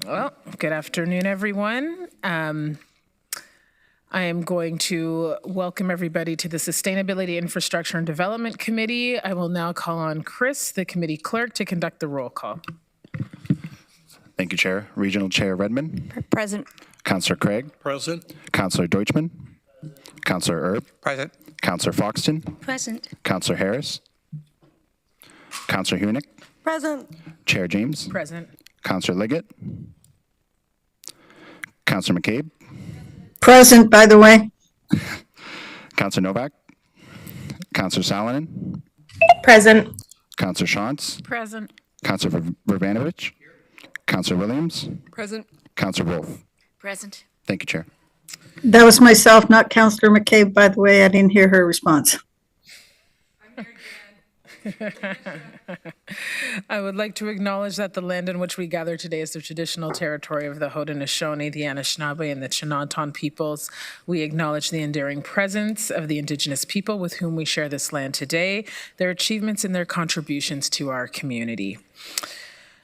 Well, good afternoon, everyone. I am going to welcome everybody to the Sustainability, Infrastructure, and Development Committee. I will now call on Chris, the committee clerk, to conduct the roll call. Thank you, Chair. Regional Chair Redmond. Present. Councillor Craig. Present. Councillor Deutschman. Councillor Erb. Present. Councillor Foxton. Present. Councillor Harris. Councillor Hunick. Present. Chair James. Present. Councillor Liggett. Councillor McCabe. Present, by the way. Councillor Novak. Councillor Salonen. Present. Councillor Shantz. Present. Councillor Verbanovich. Councillor Williams. Present. Councillor Wolf. Present. Thank you, Chair. That was myself, not Councillor McCabe, by the way. I didn't hear her response. I would like to acknowledge that the land in which we gather today is the traditional territory of the Haudenosaunee, the Anishinaabe, and the Chinanton peoples. We acknowledge the enduring presence of the Indigenous people with whom we share this land today, their achievements and their contributions to our community.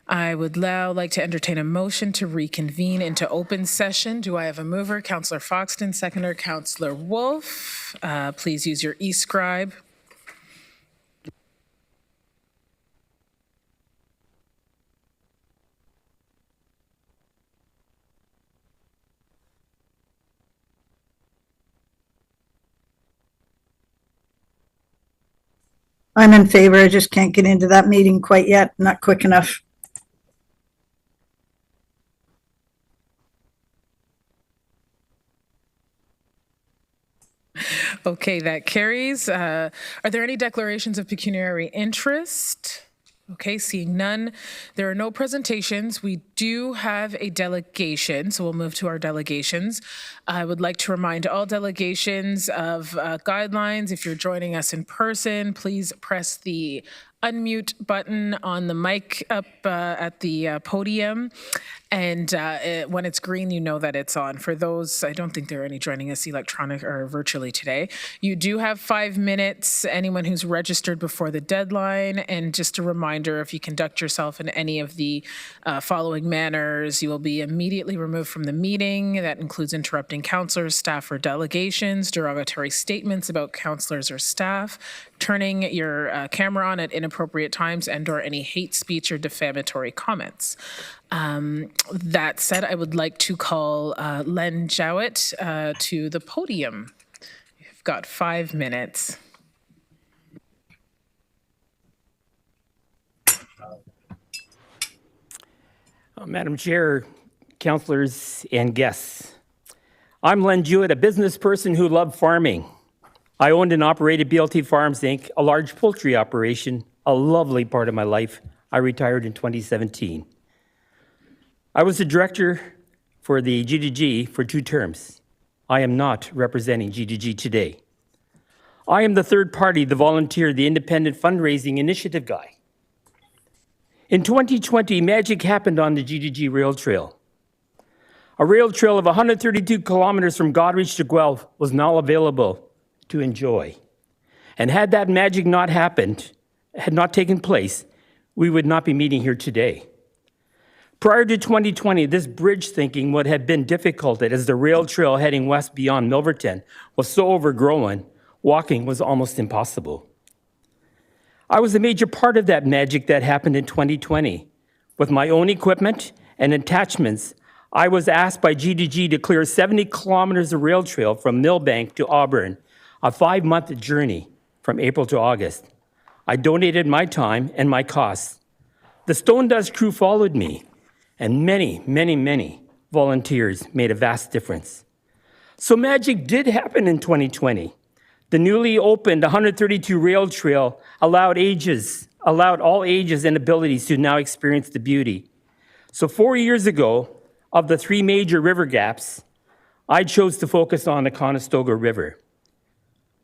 I would now like to entertain a motion to reconvene into open session. Do I have a mover? Councillor Foxton, seconder, Councillor Wolf. Please use your e-scribe. I'm in favor. I just can't get into that meeting quite yet. Not quick enough. Okay, that carries. Are there any declarations of pecuniary interest? Okay, seeing none. There are no presentations. We do have a delegation, so we'll move to our delegations. I would like to remind all delegations of guidelines. If you're joining us in person, please press the unmute button on the mic up at the podium. And when it's green, you know that it's on. For those, I don't think there are any joining us electronic or virtually today. You do have 5 minutes, anyone who's registered before the deadline. And just a reminder, if you conduct yourself in any of the following manners, you will be immediately removed from the meeting. That includes interrupting councillors, staff, or delegations, derogatory statements about councillors or staff, turning your camera on at inappropriate times, and/or any hate speech or defamatory comments. That said, I would like to call Len Jowett to the podium. You've got 5 minutes. Madam Chair, councillors, and guests. I'm Len Jewett, a business person who loved farming. I owned and operated BLT Farms, Inc., a large poultry operation, a lovely part of my life. I retired in 2017. I was the director for the GDG for 2 terms. I am not representing GDG today. I am the third party, the volunteer, the independent fundraising initiative guy. In 2020, magic happened on the GDG rail trail. A rail trail of 132 kilometers from Goderich to Guelph was now available to enjoy. And had that magic not happened, had not taken place, we would not be meeting here today. Prior to 2020, this bridge thinking would have been difficult as the rail trail heading west beyond Milverton was so overgrown, walking was almost impossible. I was a major part of that magic that happened in 2020. With my own equipment and attachments, I was asked by GDG to clear 70 kilometers of rail trail from Millbank to Auburn, a 5-month journey from April to August. I donated my time and my costs. The Stone Dust crew followed me, and many, many, many volunteers made a vast difference. So magic did happen in 2020. The newly opened 132 rail trail allowed all ages and abilities to now experience the beauty. So 4 years ago, of the 3 major river gaps, I chose to focus on the Conestoga River.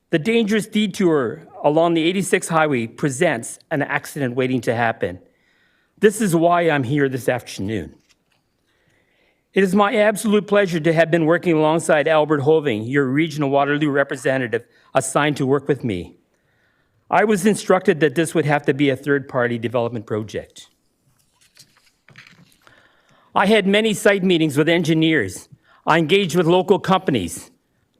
The dangerous detour along the 86 highway presents an accident waiting to happen. This is why I'm here this afternoon. It is my absolute pleasure to have been working alongside Albert Hoving, your regional Waterloo representative assigned to work with me. I was instructed that this would have to be a third-party development project. I had many site meetings with engineers. I engaged with local companies,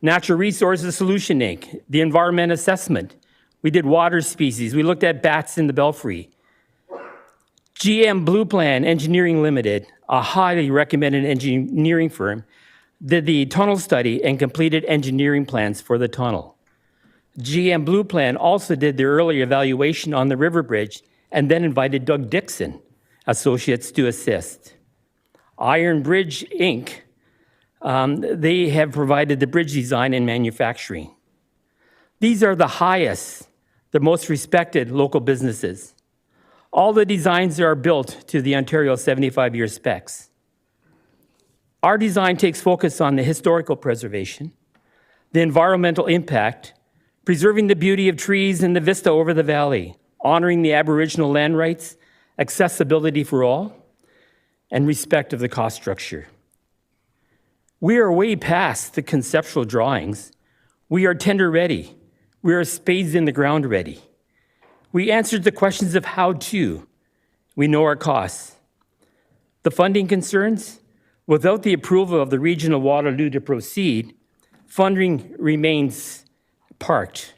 Natural Resources Solution Inc., the Environment Assessment. We did water species. We looked at bats in the Belfry. GM Blue Plan Engineering Limited, a highly recommended engineering firm, did the tunnel study and completed engineering plans for the tunnel. GM Blue Plan also did the early evaluation on the river bridge and then invited Doug Dixon, associates, to assist. Iron Bridge Inc., they have provided the bridge design and manufacturing. These are the highest, the most respected local businesses. All the designs are built to the Ontario 75-year specs. Our design takes focus on the historical preservation, the environmental impact, preserving the beauty of trees and the vista over the valley, honoring the Aboriginal land rights, accessibility for all, and respect of the cost structure. We are way past the conceptual drawings. We are tender ready. We are spades in the ground ready. We answered the questions of how to. We know our costs. The funding concerns, without the approval of the Region of Waterloo to proceed, funding remains parked.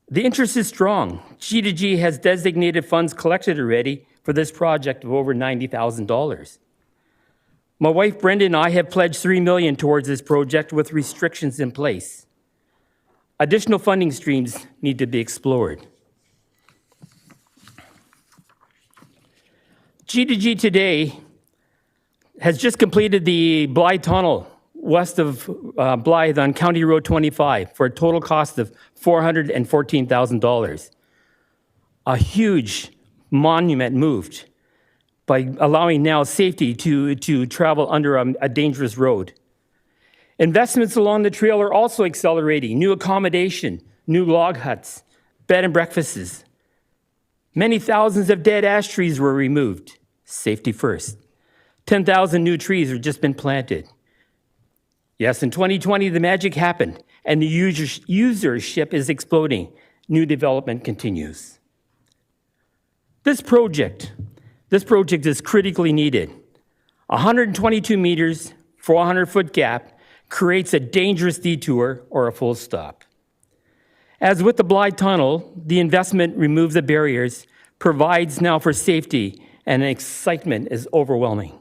The interest is strong. G2G has designated funds collected already for this project of over $90,000. My wife Brenda and I have pledged $3 million towards this project with restrictions in place. Additional funding streams need to be explored. G2G today has just completed the Blythe Tunnel west of Blythe on County Road 25 for a total cost of $414,000. A huge monument moved by allowing now safety to travel under a dangerous road. Investments along the trail are also accelerating. New accommodation, new log huts, bed and breakfasts. Many thousands of dead ash trees were removed. Safety first. 10,000 new trees have just been planted. Yes, in 2020, the magic happened, and the usership is exploding. New development continues. This project is critically needed. 122 meters, 400-foot gap creates a dangerous detour or a full stop. As with the Blythe Tunnel, the investment removes the barriers, provides now for safety, and excitement is overwhelming.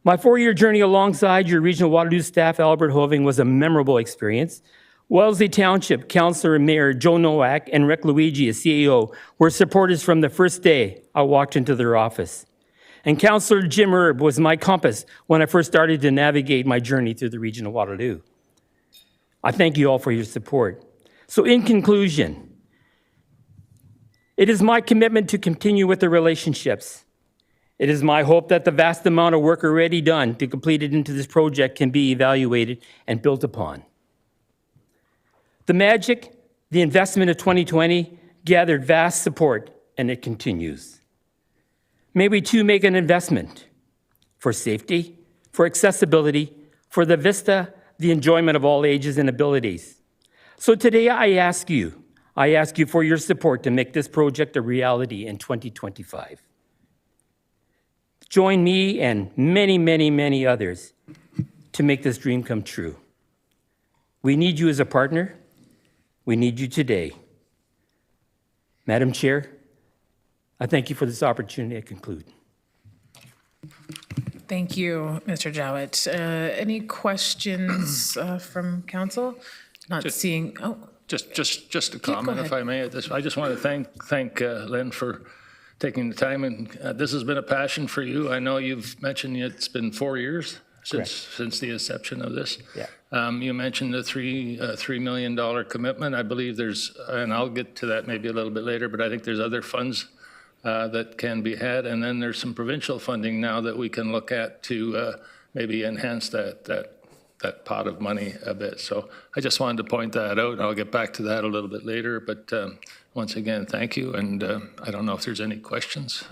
My 4-year journey alongside your Regional Waterloo staff, Albert Hoving, was a memorable experience. Wellesley Township Councillor and Mayor Joe Nowak and Rick Luigi, as CEO, were supporters from the first day I walked into their office. And Councillor Jim Erb was my compass when I first started to navigate my journey through the Region of Waterloo. I thank you all for your support. So in conclusion, it is my commitment to continue with the relationships. It is my hope that the vast amount of work already done to complete it into this project can be evaluated and built upon. The magic, the investment of 2020 gathered vast support, and it continues. May we too make an investment for safety, for accessibility, for the vista, the enjoyment of all ages and abilities. So today I ask you for your support to make this project a reality in 2025. Join me and many, many, many others to make this dream come true. We need you as a partner. We need you today. Madam Chair, I thank you for this opportunity to conclude. Thank you, Mr. Jowett. Any questions from council? Not seeing. Oh, just a comment, if I may. At this, I just want to thank Lynn for taking the time, and this has been a passion for you. I know you've mentioned it's been 4 years since the inception of this. Yeah. You mentioned the $3 million commitment. I believe there's, and I'll get to that maybe a little bit later, but I think there's other funds that can be had, and then there's some provincial funding now that we can look at to maybe enhance that pot of money a bit. So I just wanted to point that out. I'll get back to that a little bit later, but once again, thank you. And I don't know if there's any questions.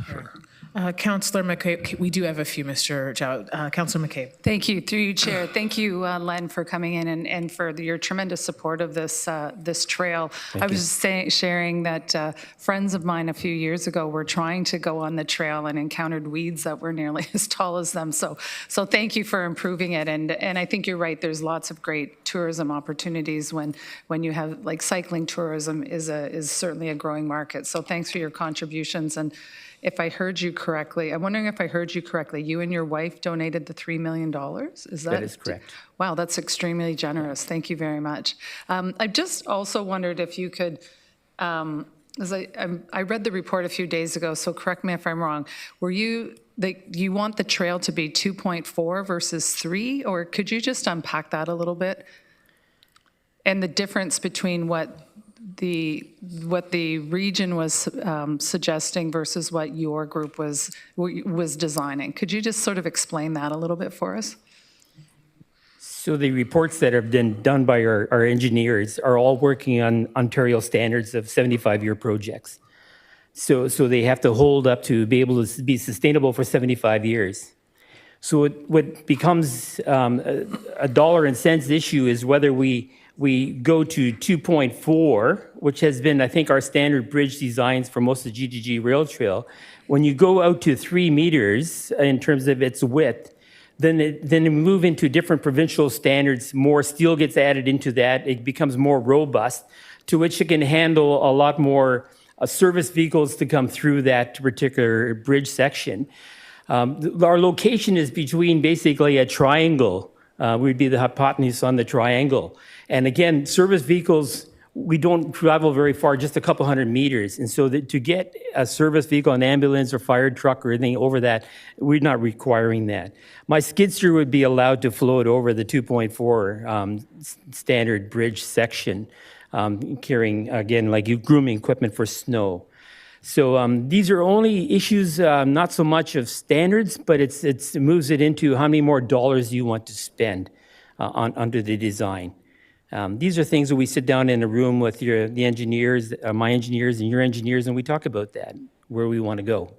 Councillor McCabe, we do have a few, Mr. Zhao. Councillor McCabe. Thank you, through you, Chair. Thank you, Len, for coming in and for your tremendous support of this trail. I was just sharing that friends of mine a few years ago were trying to go on the trail and encountered weeds that were nearly as tall as them. So thank you for improving it. And I think you're right. There's lots of great tourism opportunities when you have, like, cycling tourism is certainly a growing market. So thanks for your contributions. And if I heard you correctly, I'm wondering if I heard you correctly, you and your wife donated the $3 million? That is correct. Wow, that's extremely generous. Thank you very much. I just also wondered if you could, as I read the report a few days ago, so correct me if I'm wrong. Were you want the trail to be 2.4 versus 3, or could you just unpack that a little bit? And the difference between what the region was suggesting versus what your group was designing. Could you just sort of explain that a little bit for us? So the reports that have been done by our engineers are all working on Ontario standards of 75-year projects. So they have to hold up to be able to be sustainable for 75 years. So what becomes a dollar and cents issue is whether we go to 2.4, which has been, I think, our standard bridge designs for most of the GDG rail trail. When you go out to 3 meters in terms of its width, then you move into different provincial standards. More steel gets added into that. It becomes more robust, to which it can handle a lot more service vehicles to come through that particular bridge section. Our location is between basically a triangle. We'd be the hypotenuse on the triangle. And again, service vehicles, we don't travel very far, just a couple hundred meters. And so to get a service vehicle, an ambulance or fire truck or anything over that, we're not requiring that. My skid steer would be allowed to float over the 2.4 standard bridge section, carrying, again, like grooming equipment for snow. So these are only issues, not so much of standards, but it moves it into how many more dollars you want to spend under the design. These are things that we sit down in a room with the engineers, my engineers and your engineers, and we talk about that, where we want to go.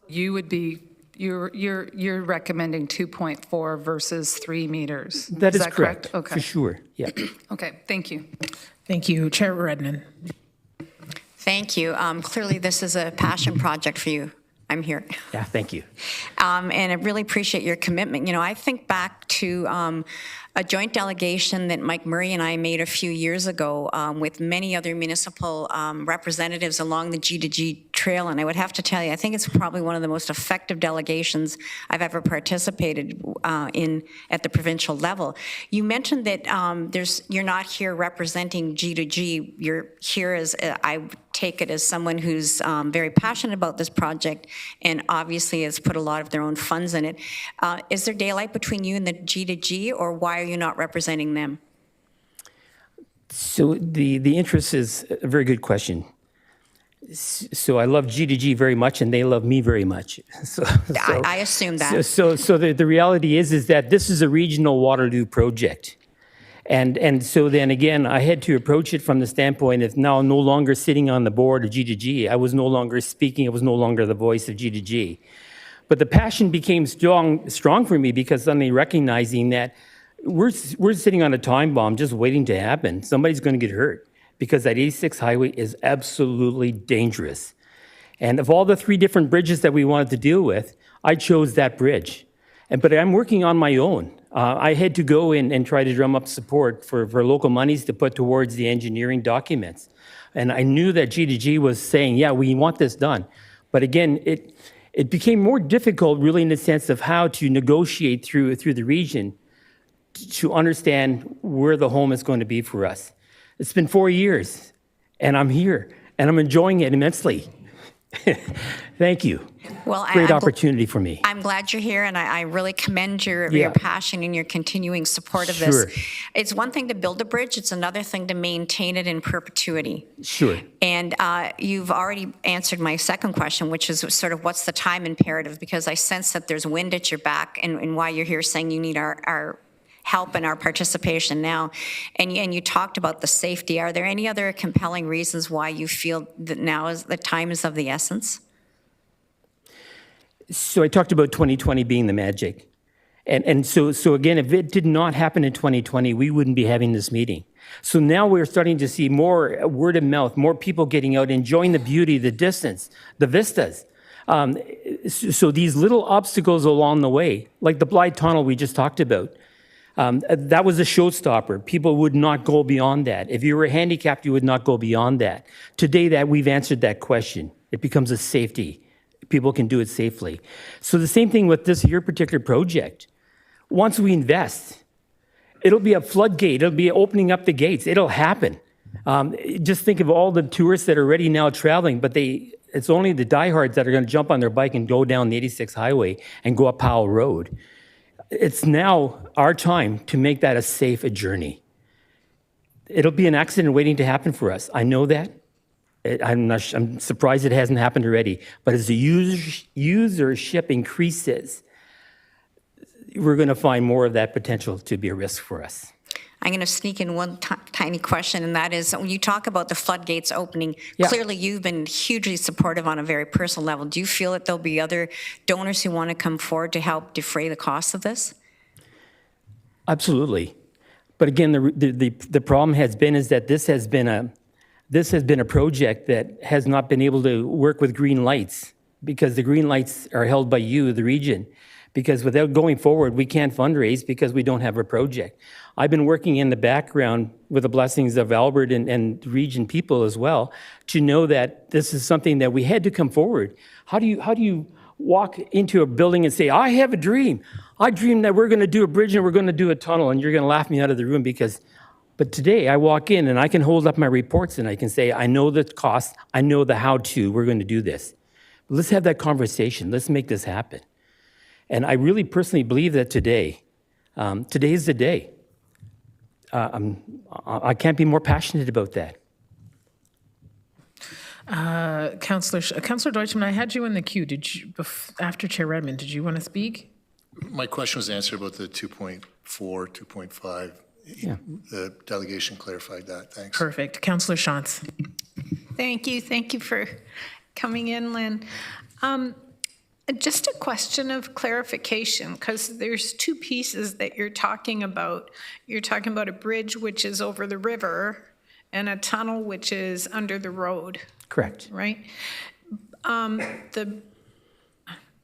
You would be, you're recommending 2.4 versus 3 meters. That is correct. Okay. For sure, yeah. Okay, thank you. Thank you. Chair Redmond. Thank you. Clearly, this is a passion project for you. I'm here. Yeah, thank you. And I really appreciate your commitment. You know, I think back to a joint delegation that Mike Murray and I made a few years ago with many other municipal representatives along the G2G trail. And I would have to tell you, I think it's probably one of the most effective delegations I've ever participated in at the provincial level. You mentioned that you're not here representing G2G. You're here as, I take it as someone who's very passionate about this project and obviously has put a lot of their own funds in it. Is there daylight between you and the G2G, or why are you not representing them? So the interest is a very good question. So I love G2G very much, and they love me very much. I assume that. So the reality is that this is a regional Waterloo project. And so then again, I had to approach it from the standpoint of now no longer sitting on the board of G2G. I was no longer speaking. I was no longer the voice of G2G. But the passion became strong for me because suddenly recognizing that we're sitting on a time bomb just waiting to happen. Somebody's going to get hurt because that 86 highway is absolutely dangerous. And of all the 3 different bridges that we wanted to deal with, I chose that bridge. But I'm working on my own. I had to go in and try to drum up support for local monies to put towards the engineering documents. And I knew that G2G was saying, yeah, we want this done. But again, it became more difficult really in the sense of how to negotiate through the region to understand where the home is going to be for us. It's been 4 years, and I'm here, and I'm enjoying it immensely. Thank you. Well, Great opportunity for me. I'm glad you're here, and I really commend your passion and your continuing support of Sure. this. It's one thing to build a bridge. It's another thing to maintain it in perpetuity. Sure. And you've already answered my second question, which is sort of what's the time imperative, because I sense that there's wind at your back and why you're here saying you need our help and our participation now. And you talked about the safety. Are there any other compelling reasons why you feel that now is the time is of the essence? So I talked about 2020 being the magic. And so again, if it did not happen in 2020, we wouldn't be having this meeting. So now we're starting to see more word of mouth, more people getting out, enjoying the beauty, the distance, the vistas. So these little obstacles along the way, like the Blythe Tunnel we just talked about, that was a showstopper. People would not go beyond that. If you were handicapped, you would not go beyond that. Today that we've answered that question. It becomes a safety. People can do it safely. So the same thing with your particular project. Once we invest, it'll be a floodgate. It'll be opening up the gates. It'll happen. Just think of all the tourists that are already now traveling, but it's only the diehards that are going to jump on their bike and go down the 86 highway and go up Powell Road. It's now our time to make that a safe journey. It'll be an accident waiting to happen for us. I know that. I'm surprised it hasn't happened already. But as the usership increases, we're going to find more of that potential to be a risk for us. I'm going to sneak in one tiny question, and that is, when you talk about the floodgates opening, Yeah. clearly you've been hugely supportive on a very personal level. Do you feel that there'll be other donors who want to come forward to help defray the cost of this? Absolutely. But again, the problem has been is that this has been a project that has not been able to work with green lights, because the green lights are held by you, the region. Because without going forward, we can't fundraise because we don't have a project. I've been working in the background with the blessings of Albert and region people as well to know that this is something that we had to come forward. How do you walk into a building and say, I have a dream. I dream that we're going to do a bridge and we're going to do a tunnel, and you're going to laugh me out of the room but today I walk in and I can hold up my reports and I can say, I know the cost, I know the how-to, we're going to do this. But let's have that conversation. Let's make this happen. And I really personally believe that today is the day. I can't be more passionate about that. Councillor Deutschman, I had you in the queue. After Chair Redmond, did you want to speak? My question was answered about the 2.4, 2.5. Yeah. The delegation clarified that. Thanks. Perfect. Councillor Shantz. Thank you. Thank you for coming in, Lynn. Just a question of clarification, because there's two pieces that you're talking about. You're talking about a bridge which is over the river and a tunnel which is under the road. Correct. Right? The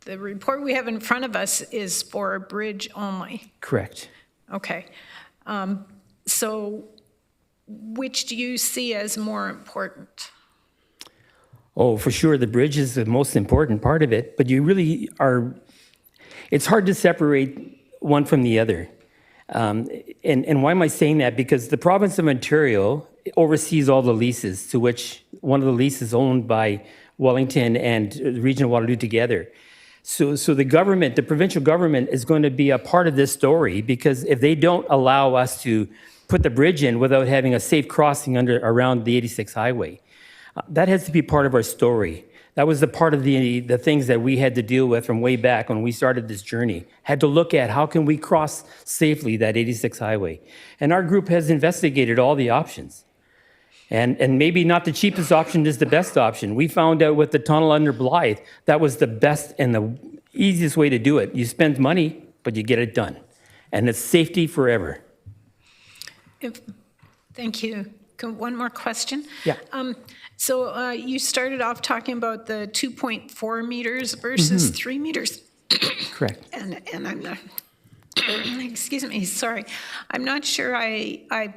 report we have in front of us is for a bridge only. Correct. Okay. So which do you see as more important? Oh, for sure, the bridge is the most important part of it, but it's hard to separate one from the other. And why am I saying that? Because the province of Ontario oversees all the leases, to which one of the leases owned by Wellington and the region of Waterloo together. So the government, the provincial government, is going to be a part of this story, because if they don't allow us to put the bridge in without having a safe crossing around the 86 highway, that has to be part of our story. That was the part of the things that we had to deal with from way back when we started this journey. Had to look at how can we cross safely that 86 highway. And our group has investigated all the options. And maybe not the cheapest option is the best option. We found out with the tunnel under Blythe, that was the best and the easiest way to do it. You spend money, but you get it done. And it's safety forever. Thank you. One more question. Yeah. So you started off talking about the 2.4 meters versus 3 meters. Correct. And I'm not, excuse me, sorry. I'm not sure I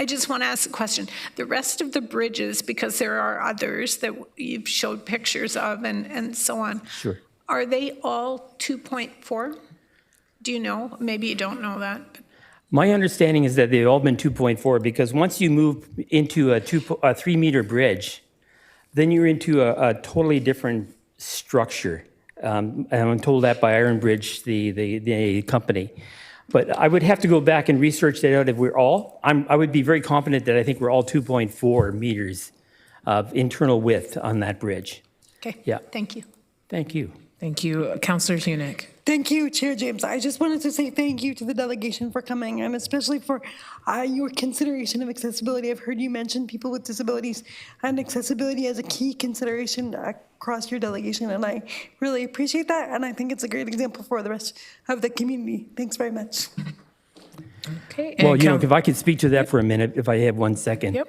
just want to ask a question. The rest of the bridges, because there are others that you've showed pictures of and so on. Sure. Are they all 2.4? Do you know? Maybe you don't know that. My understanding is that they've all been 2.4, because once you move into a 3-meter bridge, then you're into a totally different structure. And I'm told that by Iron Bridge, the company. But I would have to go back and research that out if we're all. I would be very confident that I think we're all 2.4 meters of internal width on that bridge. Okay. Yeah. Thank you. Thank you. Thank you. Councillor Hunick. Thank you, Chair James. I just wanted to say thank you to the delegation for coming, and especially for your consideration of accessibility. I've heard you mention people with disabilities and accessibility as a key consideration across your delegation, and I really appreciate that, and I think it's a great example for the rest of the community. Thanks very much. Okay. Well, and you know, if I could speak to that for a minute, if I have 1 second. Yep.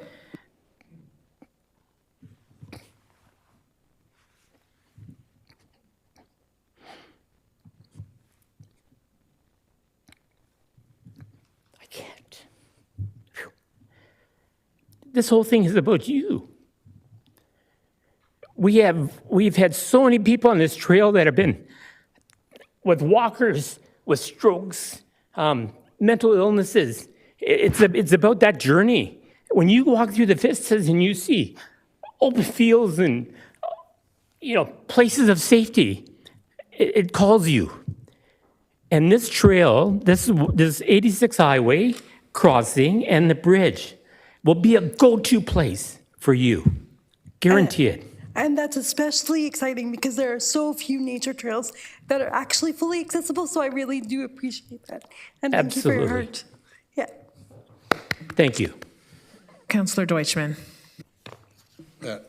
I can't. Whew. This whole thing is about you. We've had so many people on this trail that have been with walkers, with strokes, mental illnesses. It's about that journey. When you walk through the vistas and you see open fields and places of safety, it calls you. And this trail, this 86 highway crossing and the bridge will be a go-to place for you. Guarantee it. And that's especially exciting because there are so few nature trails that are actually fully accessible, so I really do appreciate that. And thank you for your Absolutely. heart. Yeah. Thank you. Councillor Deutschman.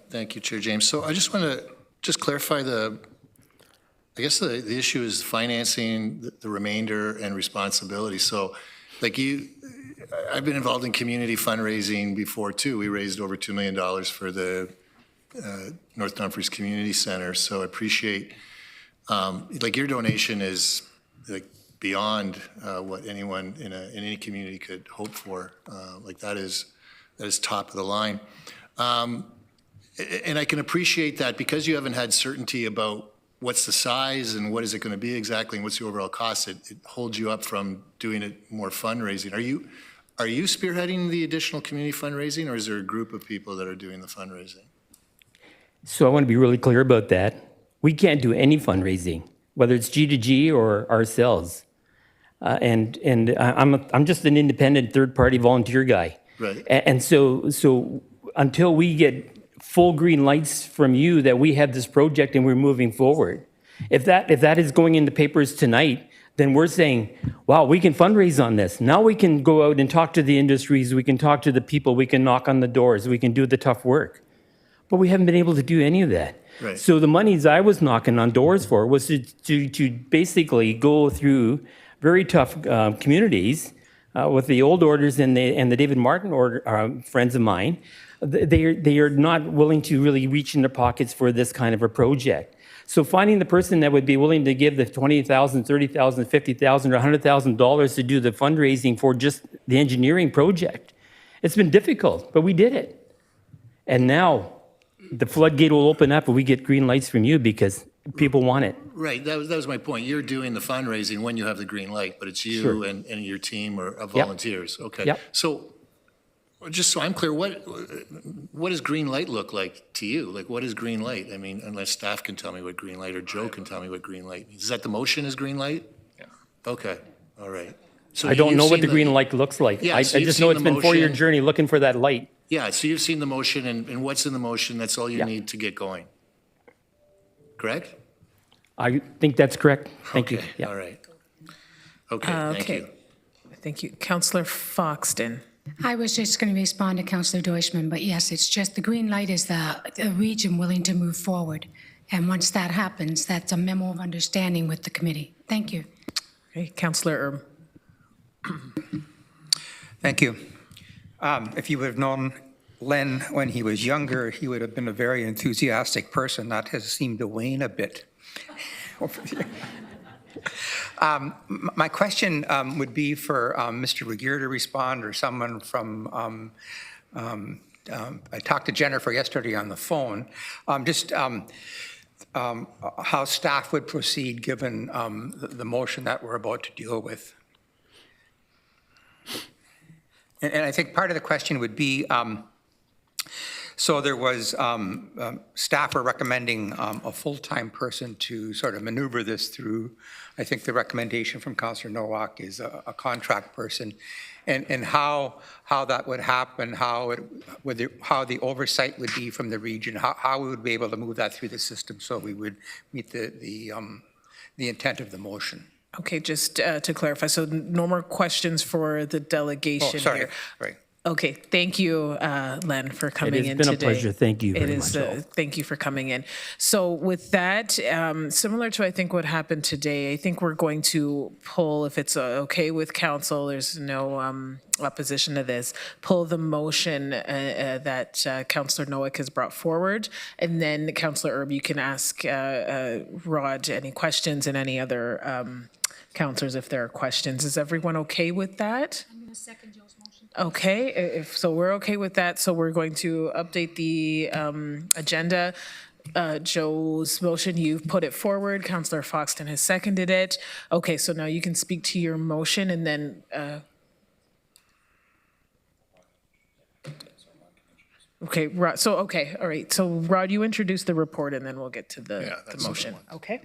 Thank you, Chair James. So I just want to clarify I guess the issue is financing the remainder and responsibility. So like I've been involved in community fundraising before too. We raised over $2 million for the North Dumfries Community Center. So I appreciate, like your donation is like beyond what anyone in any community could hope for. Like that is top of the line. And I can appreciate that because you haven't had certainty about what's the size and what is it going to be exactly and what's the overall cost, it holds you up from doing it more fundraising. Are you spearheading the additional community fundraising, or is there a group of people that are doing the fundraising? So I want to be really clear about that. We can't do any fundraising, whether it's G2G or ourselves. And I'm just an independent third-party volunteer guy. Right. And so until we get full green lights from you that we have this project and we're moving forward, if that is going in the papers tonight, then we're saying, wow, we can fundraise on this. Now we can go out and talk to the industries, we can talk to the people, we can knock on the doors, we can do the tough work. But we haven't been able to do any of that. Right. So the monies I was knocking on doors for was to basically go through very tough communities with the old orders and the David Martin order, friends of mine. They are not willing to really reach in their pockets for this kind of a project. So finding the person that would be willing to give the $20,000, $30,000, $50,000, or $100,000 to do the fundraising for just the engineering project, it's been difficult, but we did it. And now the floodgate will open up and we get green lights from you because people want it. Right, that was my point. You're doing the fundraising when you have the green light, but it's you Sure. and your team of volunteers. Okay. Yep. So just so I'm clear, what does green light look like to you? Like, what is green light? I mean, unless staff can tell me what green light or Joe can tell me what green light means. Is that the motion is green light? Yeah. Okay, all right. So I don't you've know what seen the green light looks like. Yeah, I so you've just know seen it's the been 4-year motion. journey looking for that light. Yeah, so you've seen the motion and what's in the motion, that's all you Yeah. need to get going. Correct? I think that's correct. Thank you. Okay, Yeah. all right. Okay, thank Okay. you. Thank you. Councillor Foxton. I was just going to respond to Councillor Deutschman, but yes, it's just the green light is the region willing to move forward. And once that happens, that's a memo of understanding with the committee. Thank you. Okay, Councillor Erb. Thank you. If you would have known Len when he was younger, he would have been a very enthusiastic person. That has seemed to wane a bit over the years. My question would be for Mr. Regier to respond, or someone from, I talked to Jennifer yesterday on the phone, how staff would proceed given the motion that we're about to deal with. And I think part of the question would be, so there was, staff are recommending a full-time person to sort of maneuver this through. I think the recommendation from Councillor Nowak is a contract person. And how that would happen, how the oversight would be from the region, how we would be able to move that through the system so we would meet the the intent of the motion. Okay, just to clarify, so no more questions for the delegation Oh, sorry, here. right. Okay, thank you, Len, for coming in today. It has been a pleasure. Thank you very much. Thank you for coming in. So with that, similar to I think what happened today, I think we're going to pull, if it's okay with council, there's no opposition to this, pull the motion that Councillor Noack has brought forward, and then Councillor Erb, you can ask Rod any questions and any other councillors if there are questions. Is everyone okay with that? I'm going to second Joe's motion. Okay, if so, we're okay with that. So we're going to update the agenda. Joe's motion, you've put it forward. Councillor Foxton has seconded it. Okay, so now you can speak to your motion and then. Okay, Rod. So okay, all right. So Rod, you introduce the report and then we'll get to the motion. Okay.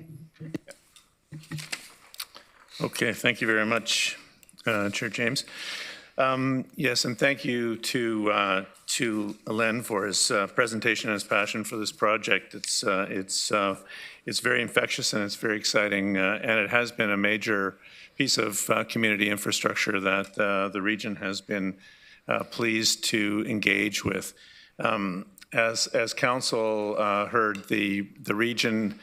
Okay, thank you very much, Chair James. Yes, and thank you to Len for his presentation and his passion for this project. It's very infectious and it's very exciting, and it has been a major piece of community infrastructure that the region has been pleased to engage with. As Council heard, the region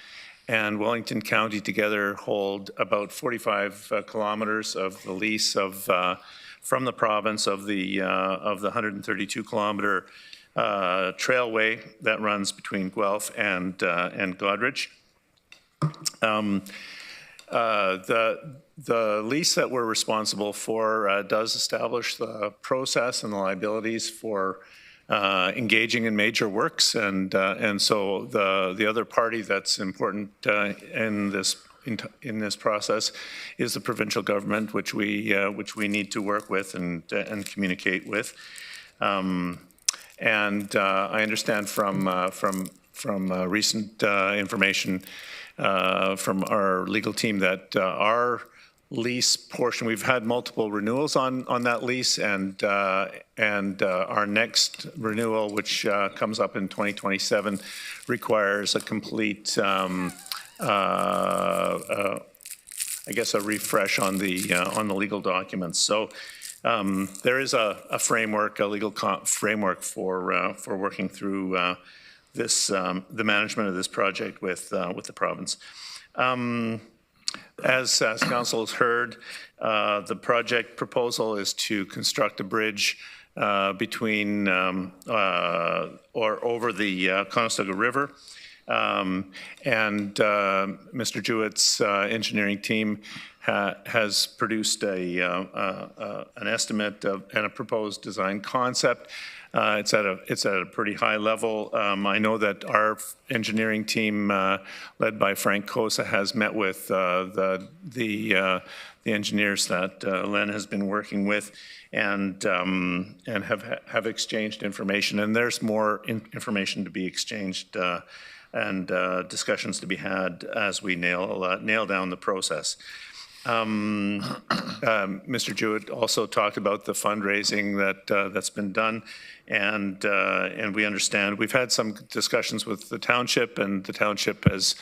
and Wellington County together hold about 45 kilometers of the lease of from the province of the 132-kilometer trailway that runs between Guelph and Godrich. The lease that we're responsible for does establish the process and the liabilities for engaging in major works, and so the other party that's important in this process is the provincial government, which we need to work with and communicate with. And I understand from recent information from our legal team that our lease portion, we've had multiple renewals on that lease, and our next renewal, which comes up in 2027, requires a complete I guess a refresh on the legal documents. So there is a framework, a legal framework for working through the management of this project with the province. As Council has heard, the project proposal is to construct a bridge between or over the Conestoga River. Mr. Jewett's engineering team has produced an estimate and a proposed design concept. It's at a pretty high level. I know that our engineering team, led by Frank Kosa, has met with the engineers that Len has been working with, and have exchanged information. And there's more information to be exchanged and discussions to be had as we nail down the process. Mr. Jewett also talked about the fundraising that's been done, and we understand. We've had some discussions with the township, and the township has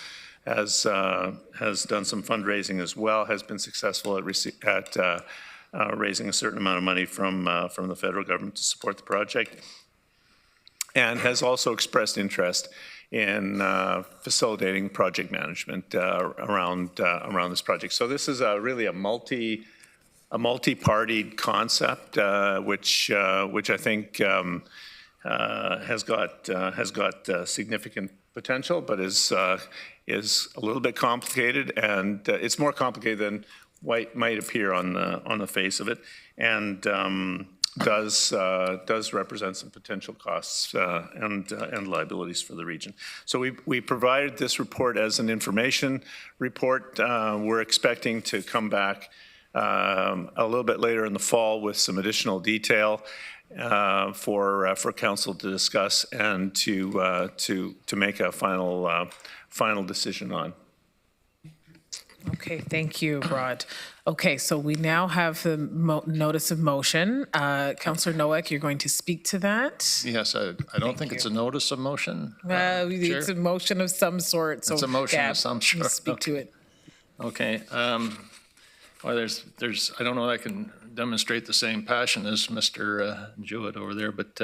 done some fundraising as well. Has been successful at raising a certain amount of money from the federal government to support the project, and has also expressed interest in facilitating project management around this project. So this is really a multi-partied concept, which I think has got significant potential, but is a little bit complicated, and it's more complicated than what might appear on the face of it, and does represent some potential costs and liabilities for the region. So we provided this report as an information report. We're expecting to come back a little bit later in the fall with some additional detail for council to discuss and to make a final decision on. Okay, thank you, Rod. Okay, so we now have the notice of motion. Councillor Noack, you're going to speak to that? Yes, I don't think it's a notice of motion. It's a motion of some sort. So it's a motion yeah, of some sort. Speak to it. Okay. Well, I don't know that I can demonstrate the same passion as Mr. Jewett over there, but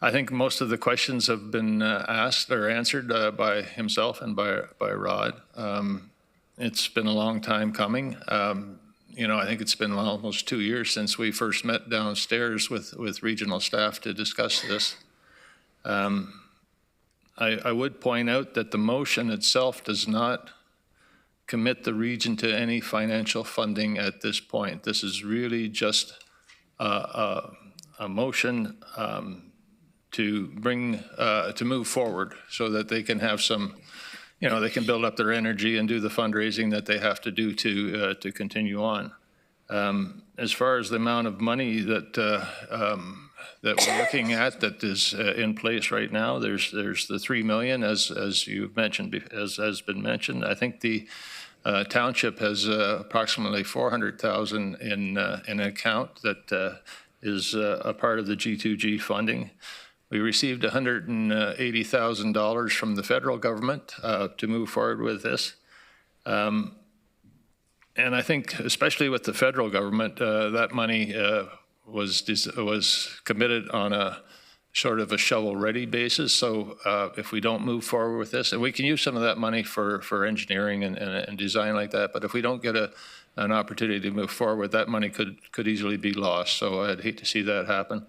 I think most of the questions have been asked or answered by himself and by Rod. It's been a long time coming. I think it's been almost 2 years since we first met downstairs with regional staff to discuss this. I would point out that the motion itself does not commit the region to any financial funding at this point. This is really just a motion to move forward so that they can have some, they can build up their energy and do the fundraising that they have to do to continue on. As far as the amount of money that we're looking at that is in place right now, there's the $3 million as you've mentioned, as has been mentioned. I think the township has approximately $400,000 in an account that is a part of the G2G funding. We received $180,000 from the federal government to move forward with this. And I think, especially with the federal government, that money was committed on a sort of a shovel-ready basis. So if we don't move forward with this, and we can use some of that money for engineering and design like that, but if we don't get an opportunity to move forward, that money could easily be lost. So I'd hate to see that happen.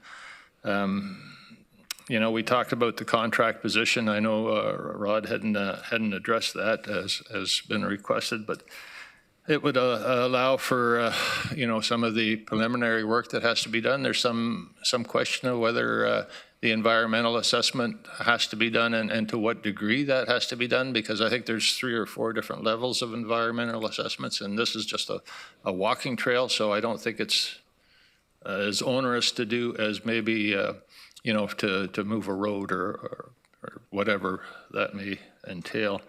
We talked about the contract position. I know Rod hadn't addressed that as has been requested, but it would allow for, some of the preliminary work that has to be done. There's some question of whether the environmental assessment has to be done and to what degree that has to be done, because I think there's 3 or 4 different levels of environmental assessments, and this is just a walking trail, so I don't think it's as onerous to do as maybe, to move a road or whatever that may entail.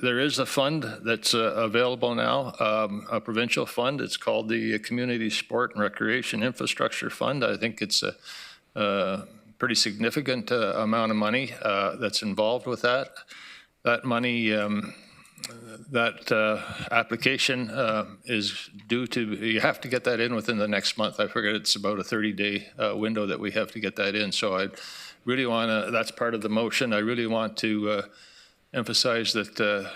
There is a fund that's available now, a provincial fund. It's called the Community Sport and Recreation Infrastructure Fund. I think it's a pretty significant amount of money that's involved with that. That money, that application is due to, you have to get that in within the next month. I forget, it's about a 30-day window that we have to get that in. So I really want to, that's part of the motion. I really want to emphasize that,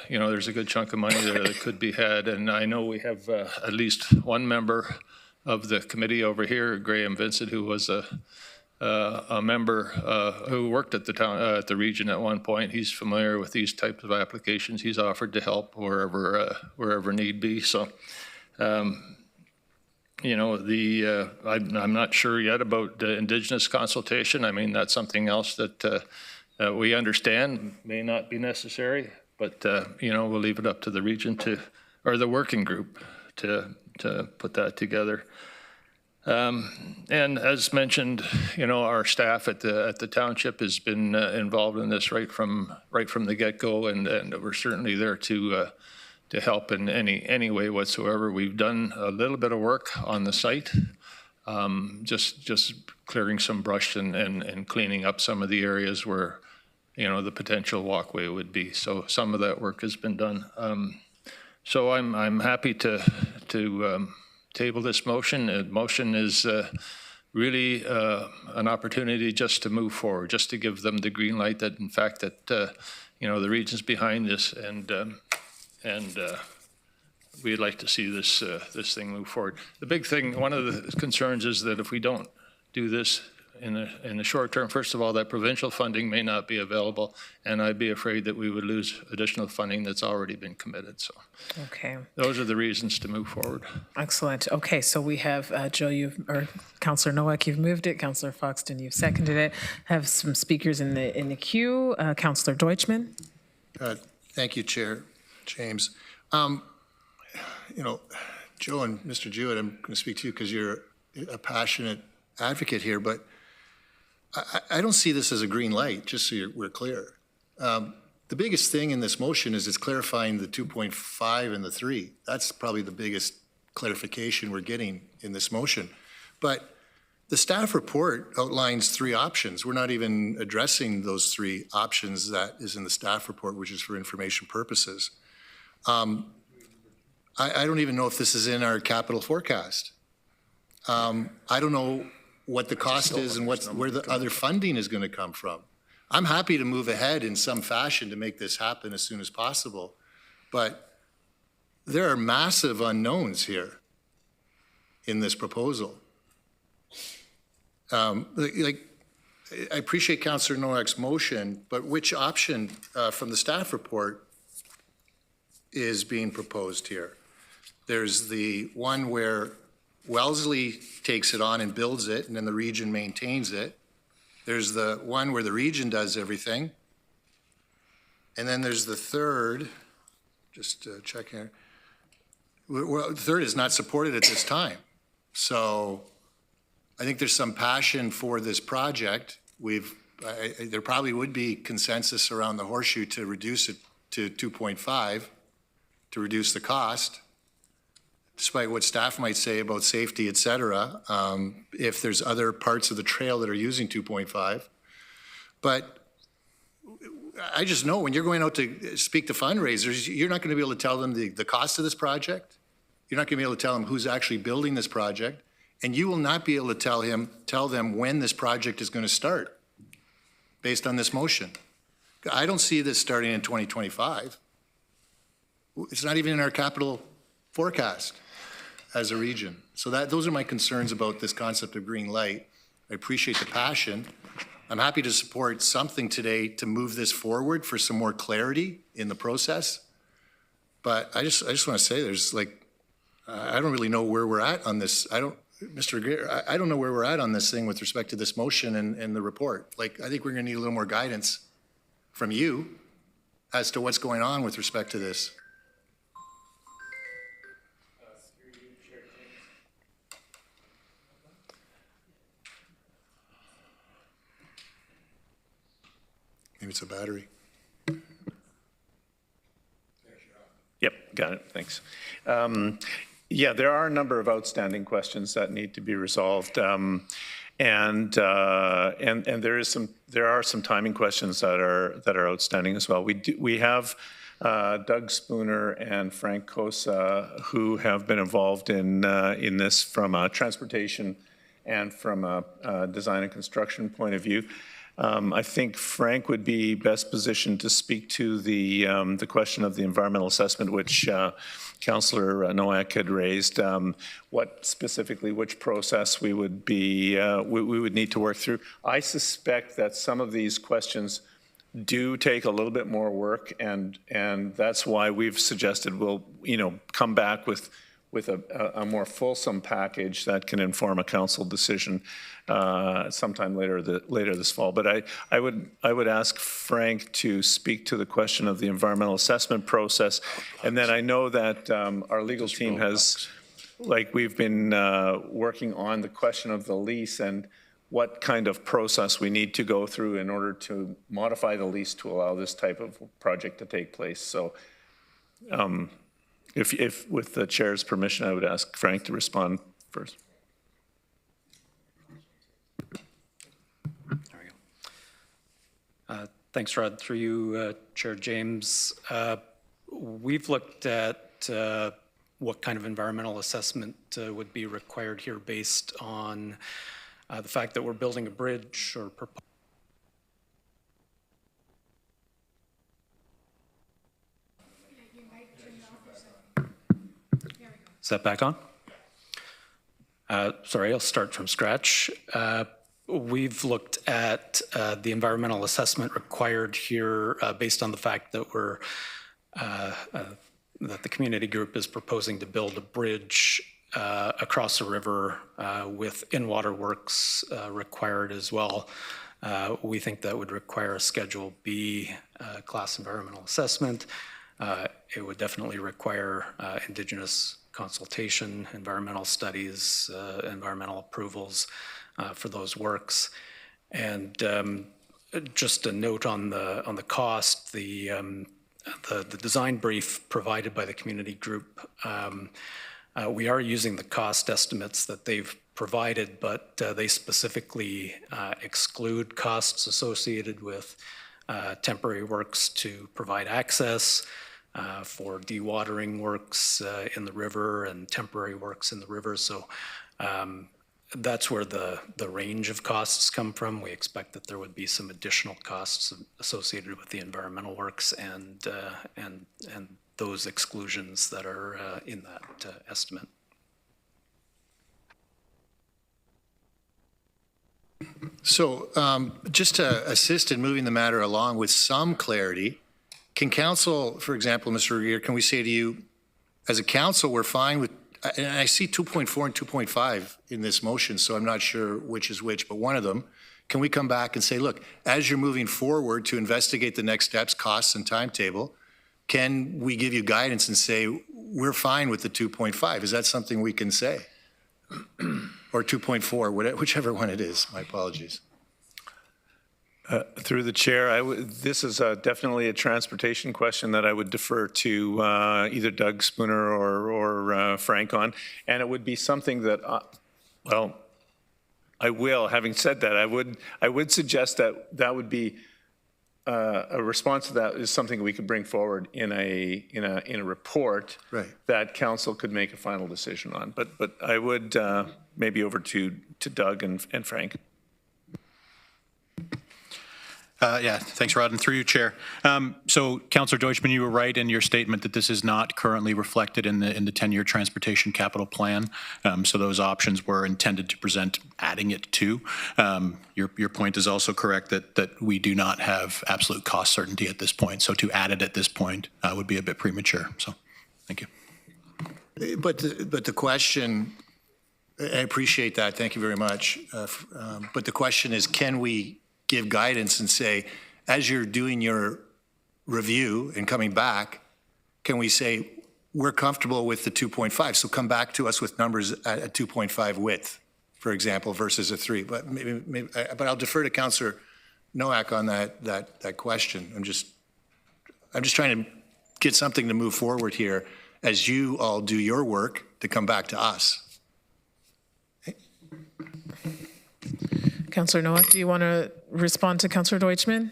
there's a good chunk of money there that could be had. And I know we have at least one member of the committee over here, Graham Vincent, who was a member who worked at the region at one point. He's familiar with these types of applications. He's offered to help wherever need be. So, I'm not sure yet about the Indigenous consultation. I mean, that's something else that we understand may not be necessary, but we'll leave it up to the region or the working group to put that together. And as mentioned, our staff at the township has been involved in this right from the get-go, and we're certainly there to help in any way whatsoever. We've done a little bit of work on the site, just clearing some brush and cleaning up some of the areas where the potential walkway would be. So some of that work has been done. So I'm happy to table this motion. The motion is really an opportunity just to move forward, just to give them the green light that, in fact, that the region's behind this, and we'd like to see this thing move forward. The big thing, one of the concerns is that if we don't do this in the short term, first of all, that provincial funding may not be available, and I'd be afraid that we would lose additional funding that's already been committed. So, okay, those are the reasons to move forward. Excellent. Okay, so we have Joe, Councillor Nowak, you've moved it. Councillor Foxton, you've seconded it. Have some speakers in the queue. Councillor Deutschman. Thank you, Chair James. Joe and Mr. Jewett, I'm going to speak to you because you're a passionate advocate here, but I don't see this as a green light, just so we're clear. The biggest thing in this motion is it's clarifying the 2.5 and the 3. That's probably the biggest clarification we're getting in this motion. But the staff report outlines 3 options. We're not even addressing those 3 options that is in the staff report, which is for information purposes. I don't even know if this is in our capital forecast. I don't know what the cost is and where the other funding is going to come from. I'm happy to move ahead in some fashion to make this happen as soon as possible, but there are massive unknowns here in this proposal. I appreciate Councillor Nowak's motion, but which option from the staff report is being proposed here? There's the one where Wellesley takes it on and builds it, and then the region maintains it. There's the one where the region does everything. And then there's the third, just check here. Well, the third is not supported at this time. So I think there's some passion for this project. There probably would be consensus around the horseshoe to reduce it to 2.5 to reduce the cost, despite what staff might say about safety, et cetera, if there's other parts of the trail that are using 2.5. But I just know when you're going out to speak to fundraisers, you're not going to be able to tell them the cost of this project. You're not going to be able to tell them who's actually building this project. And you will not be able to tell them when this project is going to start based on this motion. I don't see this starting in 2025. It's not even in our capital forecast as a region. So those are my concerns about this concept of green light. I appreciate the passion. I'm happy to support something today to move this forward for some more clarity in the process. But I just want to say there's I don't really know where we're at on this. Mr. Greer, I don't know where we're at on this thing with respect to this motion and the report. I think we're going to need a little more guidance from you as to what's going on with respect to this. Maybe it's a battery. Yep, got it, thanks. Yeah, there are a number of outstanding questions that need to be resolved. And there are some timing questions that are outstanding as well. We have Doug Spooner and Frank Cosa, who have been involved in this from a transportation and from a design and construction point of view. I think Frank would be best positioned to speak to the question of the environmental assessment, which Councillor Nowak had raised. Which process we would need to work through. I suspect that some of these questions do take a little bit more work, and that's why we've suggested we'll come back with a more fulsome package that can inform a council decision sometime later this fall. But I would ask Frank to speak to the question of the environmental assessment process, and then I know that our legal team has, we've been working on the question of the lease and what kind of process we need to go through in order to modify the lease to allow this type of project to take place. So. If with the chair's permission, I would ask Frank to respond first. There we go. Thanks, Rod. Through you, Chair James. We've looked at what kind of environmental assessment would be required here based on the fact that we're building a bridge or Is that back on? Sorry, I'll start from scratch. We've looked at the environmental assessment required here based on the fact that that the community group is proposing to build a bridge across a river with in-water works required as well. We think that would require a Schedule B class environmental assessment. It would definitely require Indigenous consultation, environmental studies, environmental approvals for those works. And just a note on the cost, the design brief provided by the community group, we are using the cost estimates that they've provided, but they specifically exclude costs associated with temporary works to provide access, for dewatering works in the river and temporary works in the river. So that's where the range of costs come from. We expect that there would be some additional costs associated with the environmental works and those exclusions that are in that estimate. So just to assist in moving the matter along with some clarity, can council, for example, Mr. Regier, can we say to you, as a council, we're fine with, and I see 2.4 and 2.5 in this motion, so I'm not sure which is which, but one of them, can we come back and say, look, as you're moving forward to investigate the next steps, costs, and timetable, can we give you guidance and say, we're fine with the 2.5? Is that something we can say? Or 2.4, whichever one it is. My apologies. Through the chair, this is definitely a transportation question that I would defer to either Doug Spooner or Frank on, and it would be something that, well, I will. Having said that, I would suggest that would be a response to that is something we could bring forward in a report that council could make a final decision on. But I would maybe over to Doug and Frank. Yeah, thanks, Rod, and through you, Chair. So, Councillor Deutschman, you were right in your statement that this is not currently reflected in the 10-year transportation capital plan. So those options were intended to present adding it to. Your point is also correct that we do not have absolute cost certainty at this point. So to add it at this point would be a bit premature. So, thank you. But the question, I appreciate that. Thank you very much. But the question is, can we give guidance and say, as you're doing your review and coming back, can we say, we're comfortable with the 2.5, so come back to us with numbers at a 2.5 width, for example, versus a 3. But but I'll defer to Councillor Nowak on that question. I'm just trying to get something to move forward here as you all do your work to come back to us. Councillor Nowak, do you want to respond to Councillor Deutschman?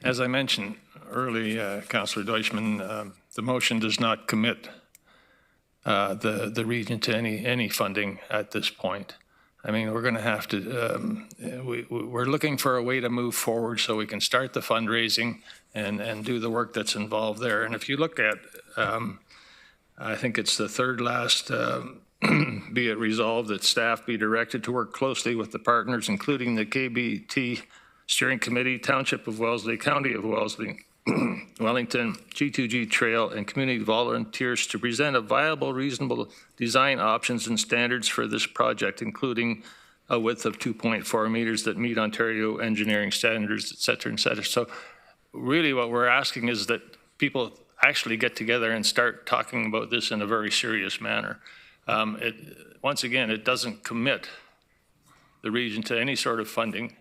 As I mentioned early, Councillor Deutschman, the motion does not commit the region to any funding at this point. I mean, we're going to have to, we're looking for a way to move forward so we can start the fundraising and do the work that's involved there. And if you look at, I think it's the third last, be it resolved that staff be directed to work closely with the partners, including the KBT Steering Committee, Township of Wellesley, County of Wellesley, Wellington, G2G Trail, and community volunteers to present a viable, reasonable design options and standards for this project, including a width of 2.4 meters that meet Ontario engineering standards, et cetera, et cetera. So really what we're asking is that people actually get together and start talking about this in a very serious manner. Once again, it doesn't commit the region to any sort of funding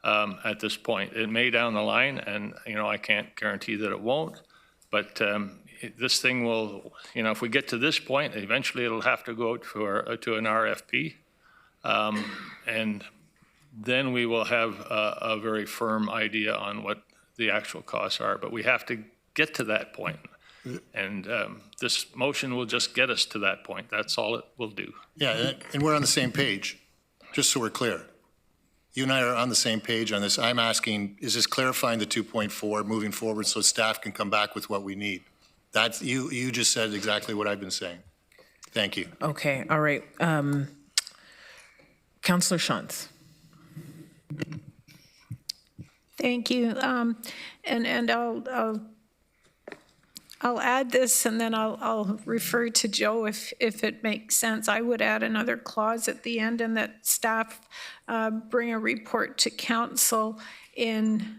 at this point. It may down the line, and I can't guarantee that it won't, but this thing will, if we get to this point, eventually it'll have to go out to an RFP, and then we will have a very firm idea on what the actual costs are, but we have to get to that point. And this motion will just get us to that point. That's all it will do. Yeah, and we're on the same page, just so we're clear. You and I are on the same page on this. I'm asking, is this clarifying the 2.4 moving forward so staff can come back with what we need? That's, you just said exactly what I've been saying. Thank you. Okay, all right. Councillor Shantz. Thank you. And I'll add this, and then I'll refer to Joe if it makes sense. I would add another clause at the end, and that staff bring a report to council in,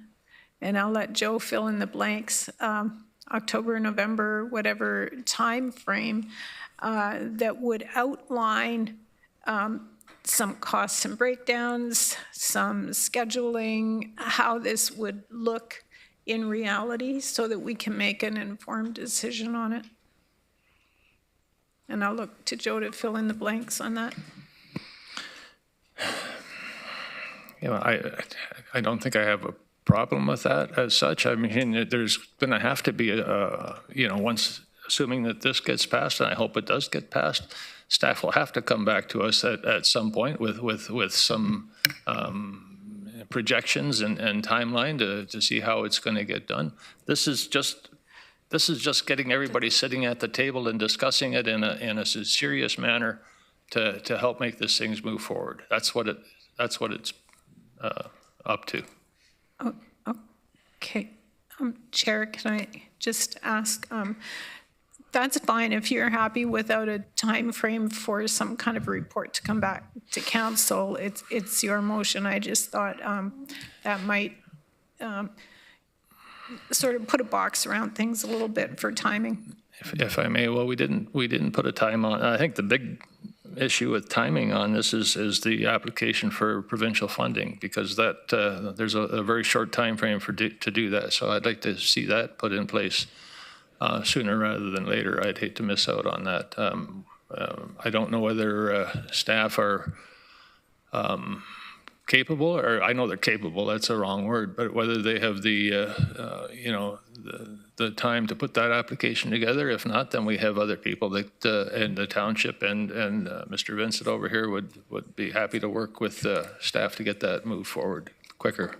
and I'll let Joe fill in the blanks, October, November, whatever time frame, that would outline some costs and breakdowns, some scheduling, how this would look in reality so that we can make an informed decision on it. And I'll look to Joe to fill in the blanks on that. I don't think I have a problem with that as such. I mean, there's going to have to be once, assuming that this gets passed, and I hope it does get passed, staff will have to come back to us at some point with some projections and timeline to see how it's going to get done. This is just getting everybody sitting at the table and discussing it in a serious manner to help make this things move forward. That's what it's up to. Oh, okay. Chair, can I just ask, that's fine if you're happy without a time frame for some kind of report to come back to council. It's your motion. I just thought that might sort of put a box around things a little bit for timing. If I may, well, we didn't put a time on. I think the big issue with timing on this is the application for provincial funding, because that there's a very short time frame to do that. So I'd like to see that put in place sooner rather than later. I'd hate to miss out on that. I don't know whether staff are capable, or I know they're capable, that's a wrong word, but whether they have the time to put that application together. If not, then we have other people that in the township and Mr. Vincent over here would be happy to work with staff to get that moved forward quicker.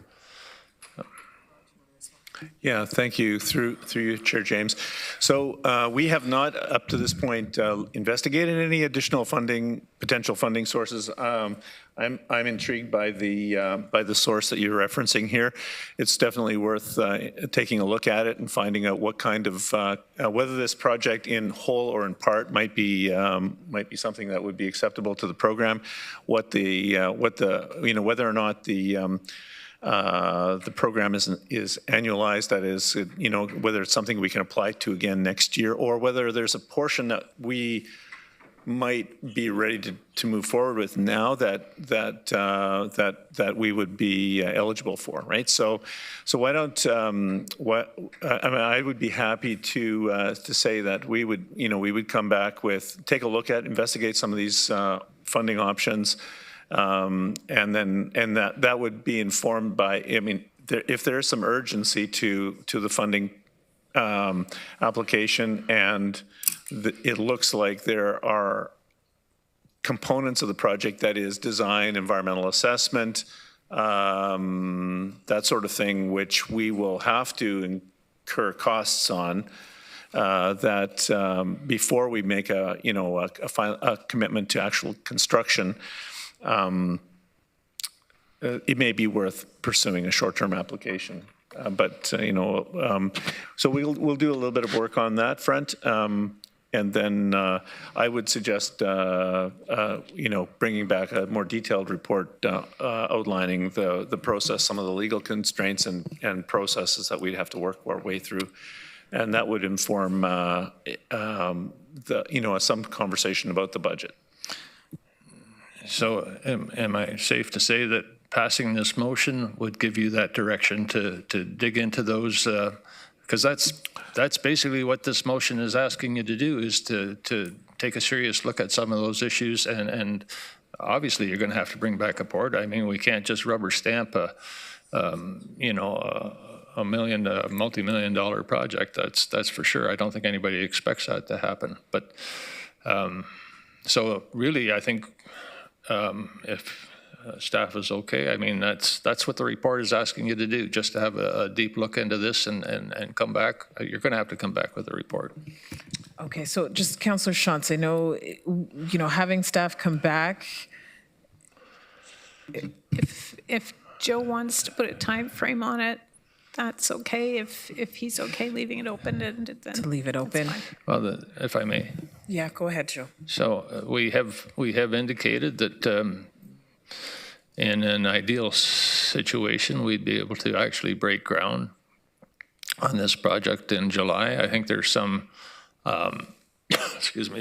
Yeah, thank you. Through you, Chair James. So we have not, up to this point, investigated any additional potential funding sources. I'm intrigued by the source that you're referencing here. It's definitely worth taking a look at it and finding out what kind of whether this project in whole or in part might be something that would be acceptable to the program. Whether or not the program is annualized, that is, whether it's something we can apply to again next year, or whether there's a portion that we might be ready to move forward with now that we would be eligible for, right? So why don't I would be happy to say that we would come back with, take a look at, investigate some of these funding options. And that would be informed by, if there is some urgency to the funding application, and it looks like there are components of the project that is design, environmental assessment, that sort of thing, which we will have to incur costs on, that before we make a commitment to actual construction. It may be worth pursuing a short-term application, so we'll do a little bit of work on that front, and then I would suggest bringing back a more detailed report outlining the process, some of the legal constraints and processes that we'd have to work our way through, and that would inform some conversation about the budget. So am I safe to say that passing this motion would give you that direction to dig into those? Because that's basically what this motion is asking you to do, is to take a serious look at some of those issues. And obviously you're going to have to bring back a report. I mean, we can't just rubber stamp a multi-million-dollar project. That's for sure. I don't think anybody expects that to happen. But so really, I think if staff is okay, I mean, that's what the report is asking you to do, just to have a deep look into this and come back. You're going to have to come back with a report. Okay, so just Councillor Shantz, I know, having staff come back. If Joe wants to put a time frame on it, that's okay. If he's okay leaving it open, then to leave it open. Well, if I may. Yeah, go ahead, Joe. So we have indicated that in an ideal situation, we'd be able to actually break ground on this project in July. I think there's some,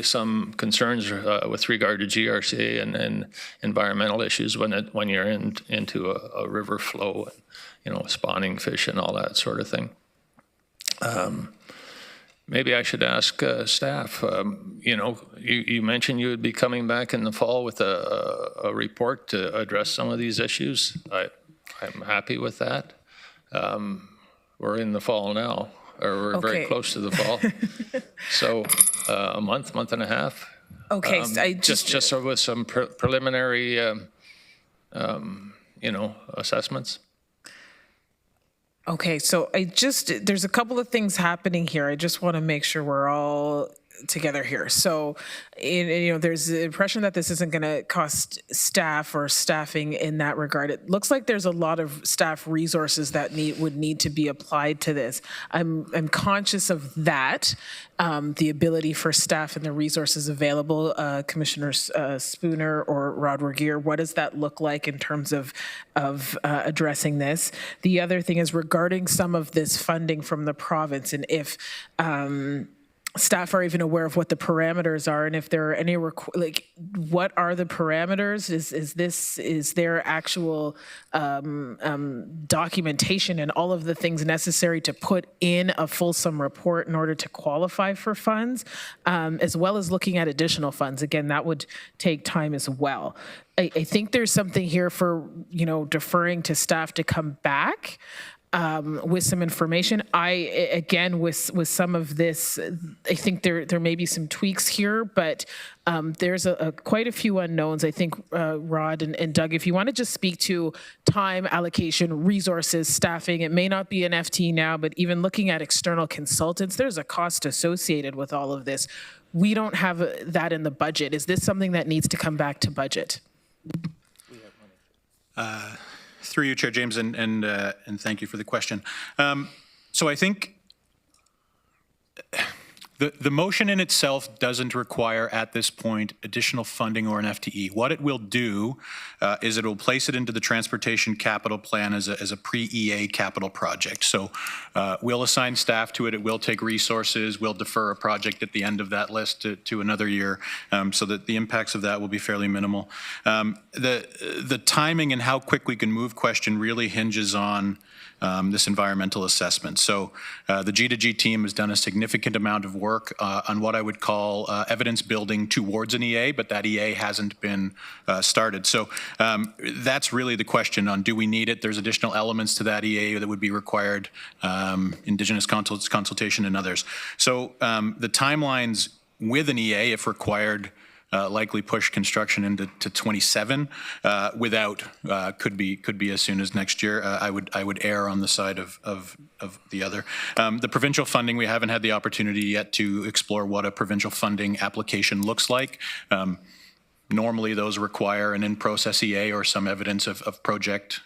some concerns with regard to GRCA and environmental issues when you're into a river flow, spawning fish and all that sort of thing. Maybe I should ask staff, you mentioned you would be coming back in the fall with a report to address some of these issues. I'm happy with that. we're in the fall now, or we're very Okay. close to the fall. So a month and a half. Okay, so I Just so with some preliminary, assessments. Okay, so there's a couple of things happening here. I just want to make sure we're all together here. So, there's the impression that this isn't going to cost staff or staffing in that regard. It looks like there's a lot of staff resources that would need to be applied to this. I'm conscious of that, the ability for staff and the resources available. Commissioners Spooner or Rod Regier, what does that look like in terms of addressing this? The other thing is regarding some of this funding from the province, and if staff are even aware of what the parameters are, and if there are any what are the parameters? Is there actual documentation and all of the things necessary to put in a fulsome report in order to qualify for funds, as well as looking at additional funds? Again, that would take time as well. I think there's something here for deferring to staff to come back with some information. Again, with some of this, I think there may be some tweaks here, but there's quite a few unknowns. I think, Rod and Doug, if you want to just speak to time allocation, resources, staffing, it may not be an FT now, but even looking at external consultants, there's a cost associated with all of this. We don't have that in the budget. Is this something that needs to come back to budget? Through you, Chair James, and thank you for the question. So I think the motion in itself doesn't require at this point additional funding or an FTE. What it will do is it will place it into the transportation capital plan as a pre-EA capital project. So we'll assign staff to it. It will take resources. We'll defer a project at the end of that list to another year, so that the impacts of that will be fairly minimal. The timing and how quick we can move question really hinges on this environmental assessment. So the G2G team has done a significant amount of work on what I would call evidence building towards an EA, but that EA hasn't been started. So that's really the question on, do we need it? There's additional elements to that EA that would be required, Indigenous consultation and others. So the timelines with an EA, if required, likely push construction into 27. Without could be as soon as next year. I would err on the side of the other. The provincial funding, we haven't had the opportunity yet to explore what a provincial funding application looks like. Normally, those require an in-process EA or some evidence of project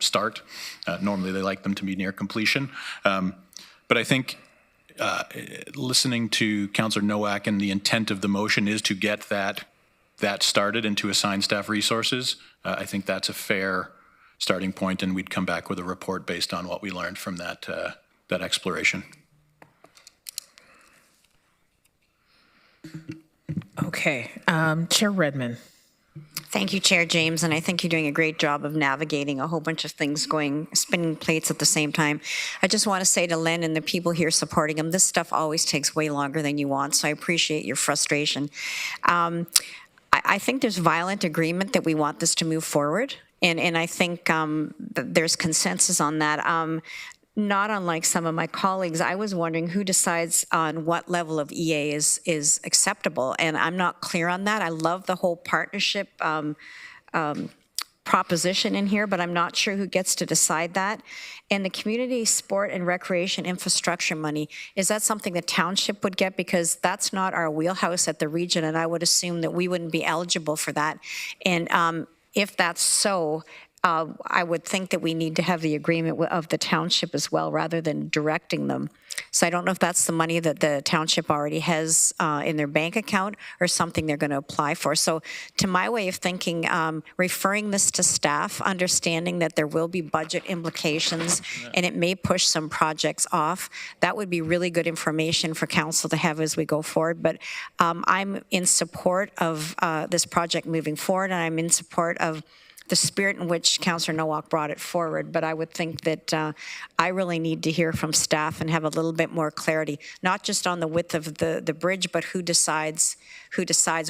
start. Normally, they like them to be near completion. But I think listening to Councillor Nowak, and the intent of the motion is to get that started and to assign staff resources. I think that's a fair starting point, and we'd come back with a report based on what we learned from that exploration. Okay, Chair Redmond. Thank you, Chair James, and I think you're doing a great job of navigating a whole bunch of things spinning plates at the same time. I just want to say to Len and the people here supporting him, this stuff always takes way longer than you want, so I appreciate your frustration. I think there's violent agreement that we want this to move forward, and I think there's consensus on that. Not unlike some of my colleagues, I was wondering who decides on what level of EA is acceptable, and I'm not clear on that. I love the whole partnership proposition in here, but I'm not sure who gets to decide that. And the community sport and recreation infrastructure money, is that something the township would get? Because that's not our wheelhouse at the region, and I would assume that we wouldn't be eligible for that. And if that's so, I would think that we need to have the agreement of the township as well, rather than directing them. So I don't know if that's the money that the township already has in their bank account or something they're going to apply for. So to my way of thinking, referring this to staff, understanding that there will be budget implications and it may push some projects off, that would be really good information for council to have as we go forward. But I'm in support of this project moving forward, and I'm in support of the spirit in which Councillor Nowak brought it forward, but I would think that I really need to hear from staff and have a little bit more clarity, not just on the width of the bridge, but who decides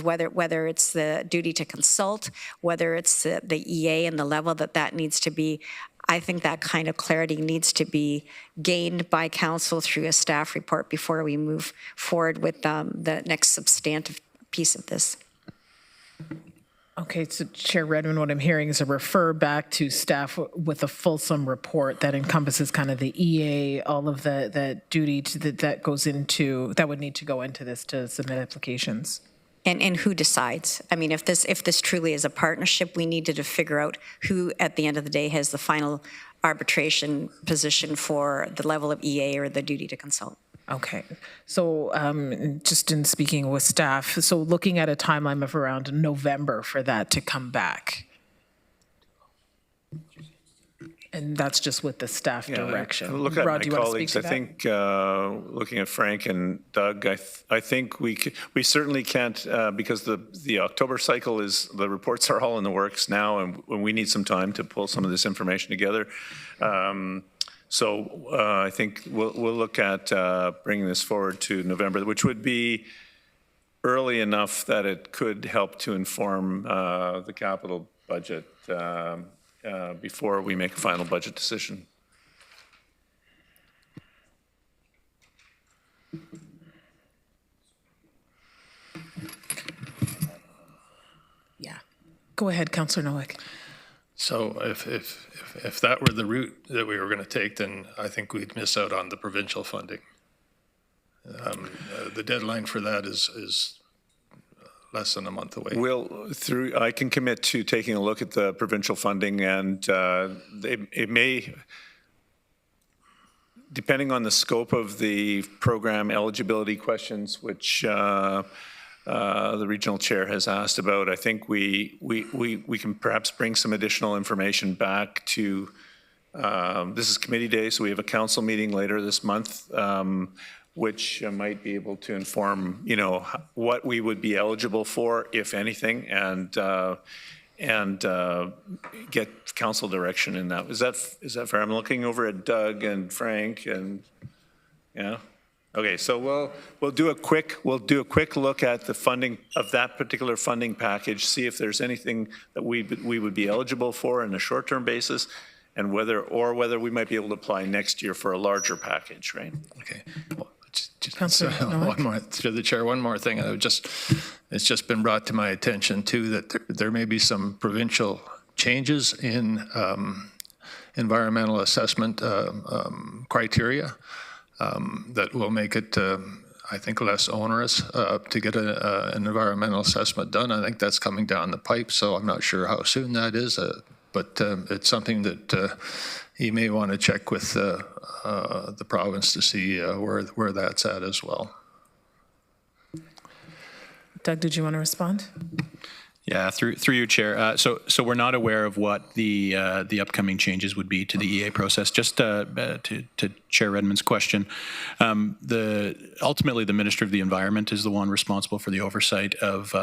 whether it's the duty to consult, whether it's the EA and the level that needs to be. I think that kind of clarity needs to be gained by council through a staff report before we move forward with the next substantive piece of this. Okay, so Chair Redmond, what I'm hearing is a refer back to staff with a fulsome report that encompasses kind of the EA, all of the duty that goes into, that would need to go into this to submit applications. And who decides? I mean, if this truly is a partnership, we needed to figure out who, at the end of the day, has the final arbitration position for the level of EA or the duty to consult. Okay, so just in speaking with staff, so looking at a timeline of around November for that to come back. And that's just with the staff direction. Look at Rod, my do you want to speak colleagues. to I that? think looking at Frank and Doug, I think we certainly can't because the October cycle is, the reports are all in the works now, and we need some time to pull some of this information together. So I think we'll look at bringing this forward to November, which would be early enough that it could help to inform the capital budget before we make a final budget decision. Yeah. Go ahead, Councillor Nowak. So if that were the route that we were going to take, then I think we'd miss out on the provincial funding. The deadline for that is less than a month away. I can commit to taking a look at the provincial funding, and it may, depending on the scope of the program eligibility questions, which the regional chair has asked about, I think we can perhaps bring some additional information back to, this is committee day, so we have a council meeting later this month, which might be able to inform, what we would be eligible for, if anything, and get council direction in that. Is that fair? I'm looking over at Doug and Frank, and yeah. Okay, so we'll do a quick look at the funding of that particular funding package, see if there's anything that we would be eligible for on a short-term basis, and whether we might be able to apply next year for a larger package, right? Okay. Well, one more, through the chair, one more thing. It's just been brought to my attention too that there may be some provincial changes in environmental assessment criteria that will make it, I think, less onerous to get an environmental assessment done. I think that's coming down the pipe, so I'm not sure how soon that is, but it's something that you may want to check with the province to see where that's at as well. Doug, did you want to respond? Yeah, through you, Chair. So we're not aware of what the upcoming changes would be to the EA process. Just to Chair Redmond's question, ultimately the Minister of the Environment is the one responsible for the oversight of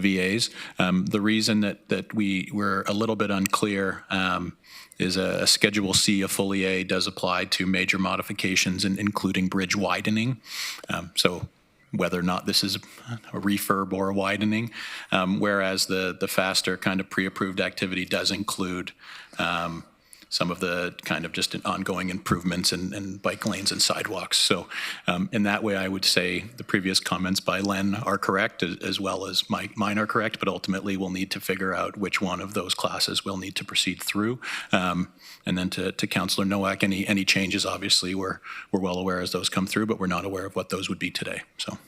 EAs. The reason that we're a little bit unclear is a Schedule C, a full EA, does apply to major modifications, including bridge widening. So whether or not this is a refurb or a widening, whereas the faster kind of pre-approved activity does include some of the kind of just ongoing improvements in bike lanes and sidewalks. So in that way, I would say the previous comments by Len are correct, as well as mine are correct, but ultimately we'll need to figure out which one of those classes we'll need to proceed through. And then to Councillor Nowak, any changes, obviously, we're well aware as those come through, but we're not aware of what those would be today. So.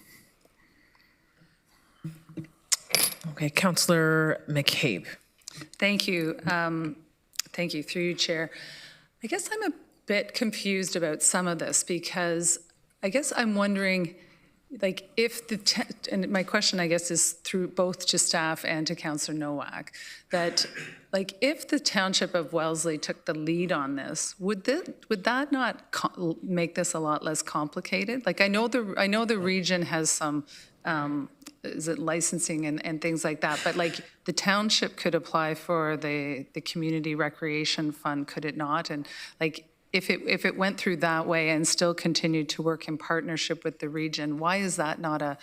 Okay, Councillor McCabe. Thank you. Thank you, through you, Chair. I guess I'm a bit confused about some of this because I guess I'm wondering, like, if and my question, I guess, is through both to staff and to Councillor Nowak, that, like, if the Township of Wellesley took the lead on this, would that not make this a lot less complicated? Like, I know the region has some is it licensing and things like that? But like the township could apply for the community recreation fund, could it not? And like if it went through that way and still continued to work in partnership with the region, why is that not a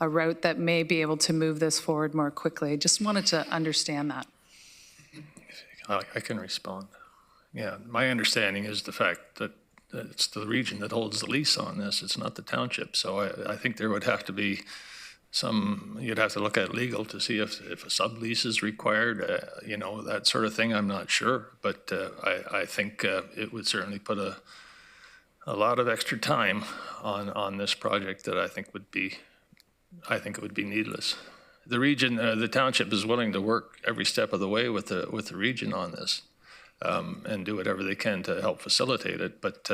route that may be able to move this forward more quickly? I just wanted to understand that. I can respond. Yeah, my understanding is the fact that it's the region that holds the lease on this. It's not the township. So I think there would have to be you'd have to look at legal to see if a sublease is required, that sort of thing. I'm not sure, but I think it would certainly put a lot of extra time on this project that I think it would be needless. The region, the township is willing to work every step of the way with the region on this. And do whatever they can to help facilitate it. But,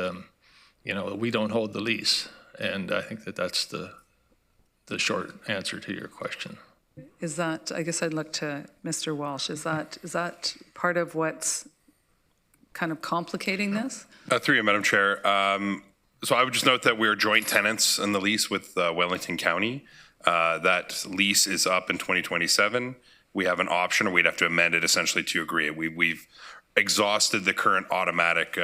we don't hold the lease. And I think that's the short answer to your question. Is that, I guess I'd look to Mr. Walsh, is that part of what's kind of complicating this? Through you, Madam Chair. So I would just note that we're joint tenants in the lease with Wellington County. That lease is up in 2027. We have an option, or we'd have to amend it essentially to agree. We've exhausted the current automatic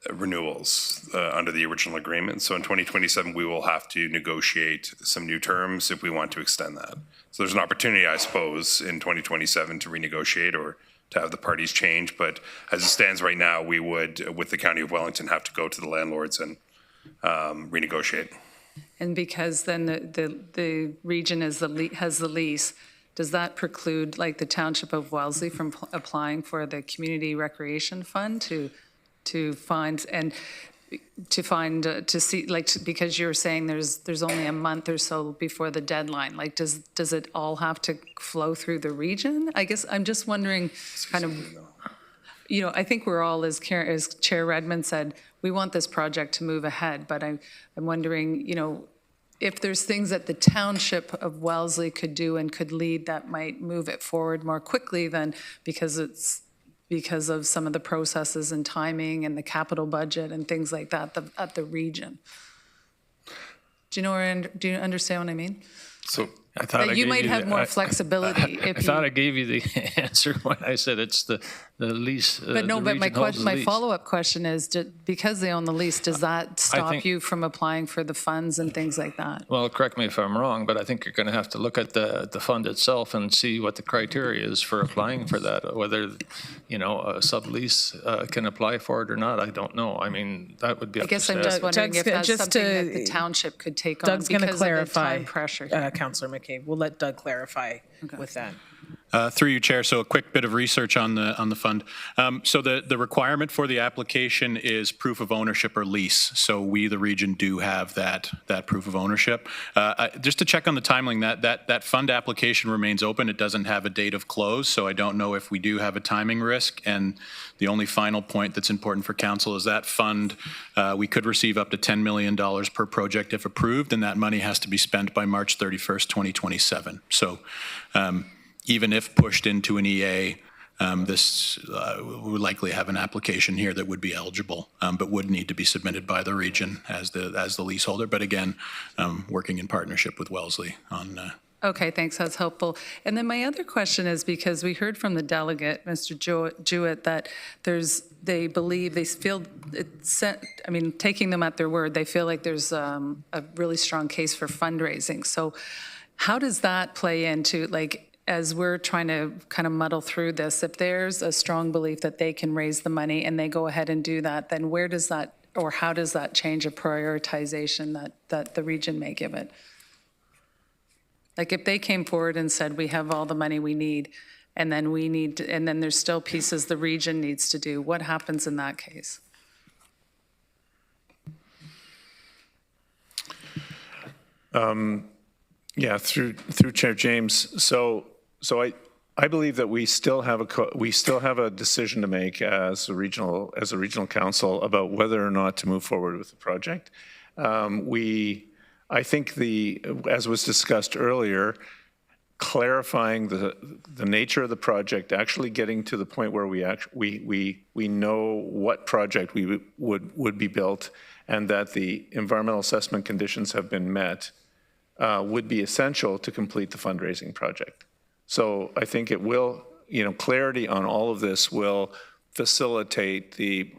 renewals under the original agreement. So in 2027, we will have to negotiate some new terms if we want to extend that. So there's an opportunity, I suppose, in 2027 to renegotiate or to have the parties change. But as it stands right now, we would, with the County of Wellington, have to go to the landlords and renegotiate. And because then the region has the lease, does that preclude like the Township of Wellesley from applying for the Community Recreation Fund to see, like, because you're saying there's only a month or so before the deadline, like does it all have to flow through the region? I guess I'm just wondering kind of, I think we're all, as Chair Redmond said, we want this project to move ahead, but I'm wondering, if there's things that the Township of Wellesley could do and could lead that might move it forward more quickly than because of some of the processes and timing and the capital budget and things like that at the region. Do you understand what I mean? So I thought that you might have more flexibility. I thought I gave you the answer when I said it's the lease. But no, but my follow-up question is, because they own the lease, does that stop you from applying for the funds and things like that? Well, correct me if I'm wrong, but I think you're going to have to look at the fund itself and see what the criteria is for applying for that. Whether, a sublease can apply for it or not, I don't know. I mean, that would be up to staff. I guess I'm just wondering if that's something that the township could take on because of the time pressure. Councillor McCabe, we'll let Doug clarify with that. Through you, Chair. So a quick bit of research on the fund. So the requirement for the application is proof of ownership or lease. So we, the region, do have that proof of ownership. Just to check on the timing, that fund application remains open. It doesn't have a date of close, so I don't know if we do have a timing risk. And the only final point that's important for council is that fund, we could receive up to $10 million per project if approved, and that money has to be spent by March 31st, 2027. So even if pushed into an EA, this would likely have an application here that would be eligible, but would need to be submitted by the region as the leaseholder. But again, working in partnership with Wellesley on. Okay, thanks. That's helpful. And then my other question is, because we heard from the delegate, Mr. Jewett, that they feel taking them at their word, they feel like there's a really strong case for fundraising. So how does that play into, as we're trying to kind of muddle through this, if there's a strong belief that they can raise the money and they go ahead and do that, then where does that, or how does that change a prioritization that the region may give it? Like if they came forward and said, we have all the money we need, and then and then there's still pieces the region needs to do, what happens in that case? Yeah, through Chair James. So I believe that we still have a decision to make as a regional council about whether or not to move forward with the project. I think as was discussed earlier, clarifying the nature of the project, actually getting to the point where we know what project would be built, and that the environmental assessment conditions have been met, would be essential to complete the fundraising project. So I think it will, clarity on all of this will facilitate the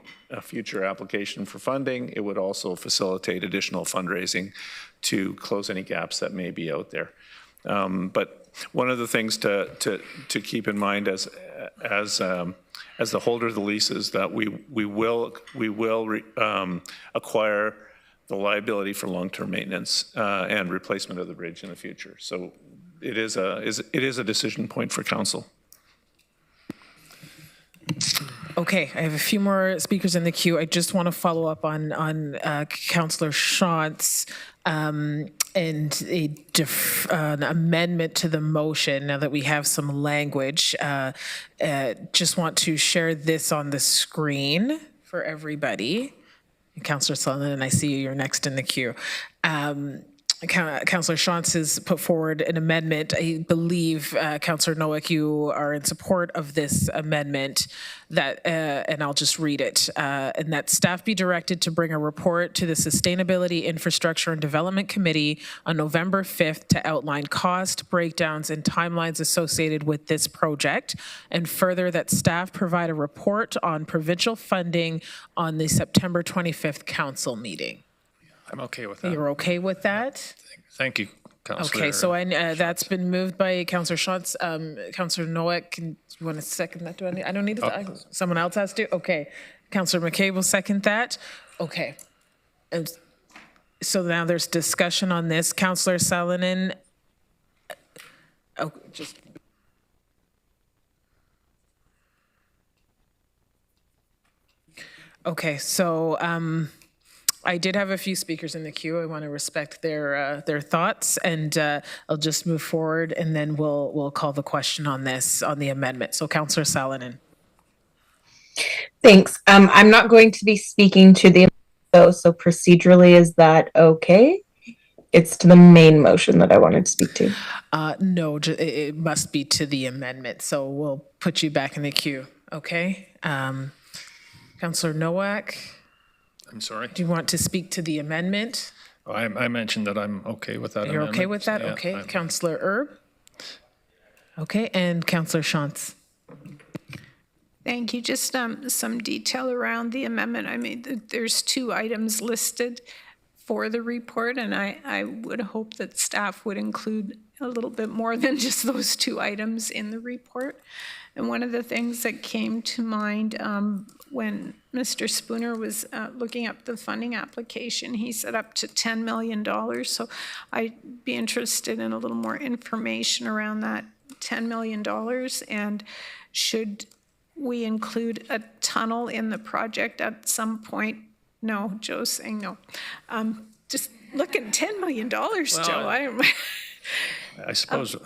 future application for funding. It would also facilitate additional fundraising to close any gaps that may be out there. But one of the things to keep in mind as the holder of the leases that we will acquire the liability for long-term maintenance and replacement of the bridge in the future. So it is a decision point for council. Okay, I have a few more speakers in the queue. I just want to follow up on Councillor Shantz and an amendment to the motion now that we have some language. Just want to share this on the screen for everybody. Councillor Sullivan, I see you're next in the queue. Councillor Shantz has put forward an amendment. I believe, Councillor Nowak, you are in support of this amendment that, and I'll just read it, and that staff be directed to bring a report to the Sustainability, Infrastructure and Development Committee on November 5th to outline cost, breakdowns, and timelines associated with this project, and further that staff provide a report on provincial funding on the September 25th council meeting. I'm okay with that. You're okay with that? Thank you, Councillor. Okay, so that's been moved by Councillor Shantz. Councillor Nowak, you want to second that? I don't need it. Someone else has to? Okay. Councillor McCabe will second that. Okay. And so now there's discussion on this. Councillor Salonen. Oh, just. Okay, so I did have a few speakers in the queue. I want to respect their thoughts, and I'll just move forward, and then we'll call the question on this, on the amendment. So, Councillor Salonen. Thanks. I'm not going to be speaking to the amendment, so procedurally, is that okay? It's to the main motion that I wanted to speak to. No, it must be to the amendment. So we'll put you back in the queue. Okay. Councillor Nowak. I'm sorry? Do you want to speak to the amendment? I mentioned that I'm okay with that You're amendment. okay with that? Yeah, Okay. Councillor Erb? Okay. And Councillor Shantz? Thank you. Just some detail around the amendment. I mean, there's 2 items listed for the report, and I would hope that staff would include a little bit more than just those 2 items in the report. And one of the things that came to mind when Mr. Spooner was looking up the funding application, he said up to $10 million. So I'd be interested in a little more information around that $10 million. And should we include a tunnel in the project at some point? No, Joe's saying no. Just look at $10 million, Joe. I suppose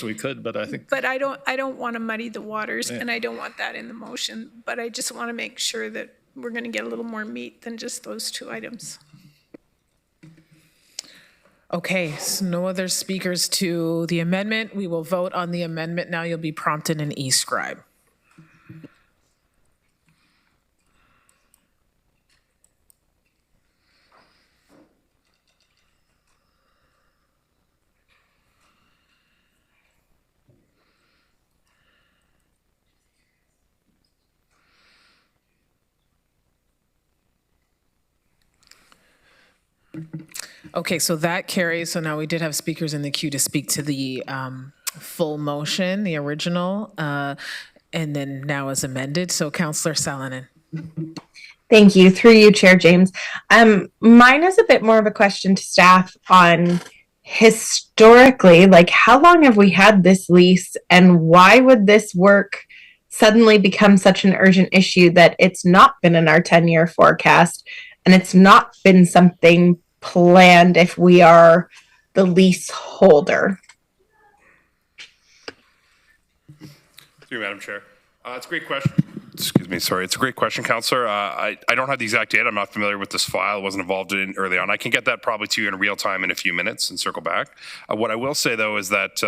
we could, but I think. But I don't want to muddy the waters, and I don't want that in the motion. But I just want to make sure that we're going to get a little more meat than just those 2 items. Okay, so no other speakers to the amendment. We will vote on the amendment now. You'll be prompted in e-scribe. Okay, so that carries. So now we did have speakers in the queue to speak to the full motion, the original, and then now as amended. So Councillor Salonen. Thank you. Through you, Chair James. Mine is a bit more of a question to staff on historically, like how long have we had this lease and why would this work suddenly become such an urgent issue that it's not been in our 10-year forecast and it's not been something planned if we are the leaseholder? Thank you, Madam Chair. It's a great question. Excuse me, sorry. It's a great question, Councillor. I don't have the exact date. I'm not familiar with this file. I wasn't involved in it early on. I can get that probably to you in real time in a few minutes and circle back. What I will say, though, is that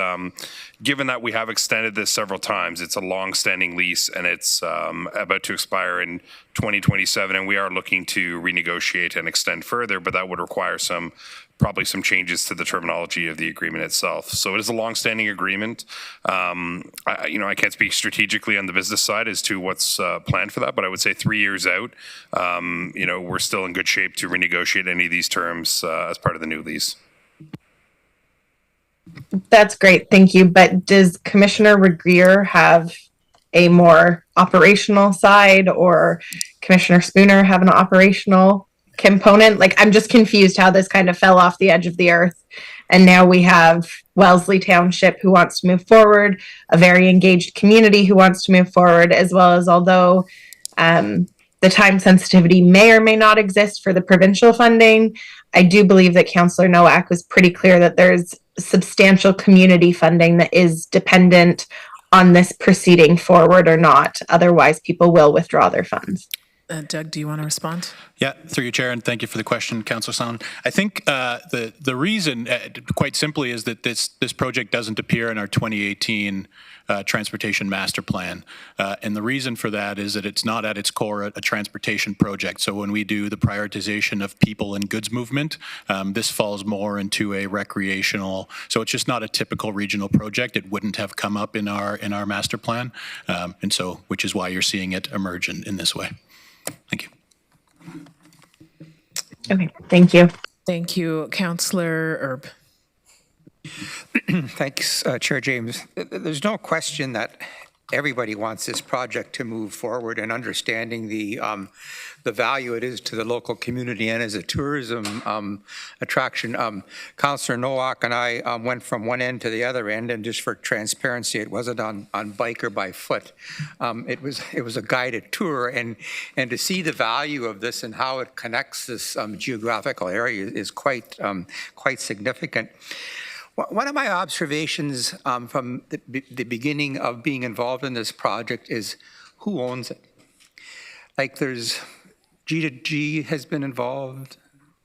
given that we have extended this several times, it's a long-standing lease and it's about to expire in 2027, and we are looking to renegotiate and extend further, but that would require some probably some changes to the terminology of the agreement itself. So it is a long-standing agreement. I can't speak strategically on the business side as to what's planned for that, but I would say 3 years out, we're still in good shape to renegotiate any of these terms as part of the new lease. That's great, thank you. But does Commissioner Regrier have a more operational side, or Commissioner Spooner have an operational component? Like, I'm just confused how this kind of fell off the edge of the earth. And now we have Wellesley Township who wants to move forward, a very engaged community who wants to move forward, as well as, although the time sensitivity may or may not exist for the provincial funding, I do believe that Councillor Nowak was pretty clear that there's substantial community funding that is dependent on this proceeding forward or not. Otherwise, people will withdraw their funds. Doug, do you want to respond? Yeah, through you, Chair, and thank you for the question, Councillor Sallin. I think the reason, quite simply, is that this project doesn't appear in our 2018 Transportation Master Plan. And the reason for that is that it's not at its core a transportation project. So when we do the prioritization of people and goods movement, this falls more into a recreational, so it's just not a typical regional project. It wouldn't have come up in our master plan. And so, which is why you're seeing it emerge in this way. Thank you. Okay, thank you. Thank you, Councillor Erb. Thanks, Chair James. There's no question that everybody wants this project to move forward, and understanding the value it is to the local community and as a tourism attraction. Councillor Nowak and I went from one end to the other end, and just for transparency, it wasn't on bike or by foot. It was a guided tour, and to see the value of this and how it connects this geographical area is quite significant. One of my observations from the beginning of being involved in this project is who owns it. Like, there's G2G has been involved,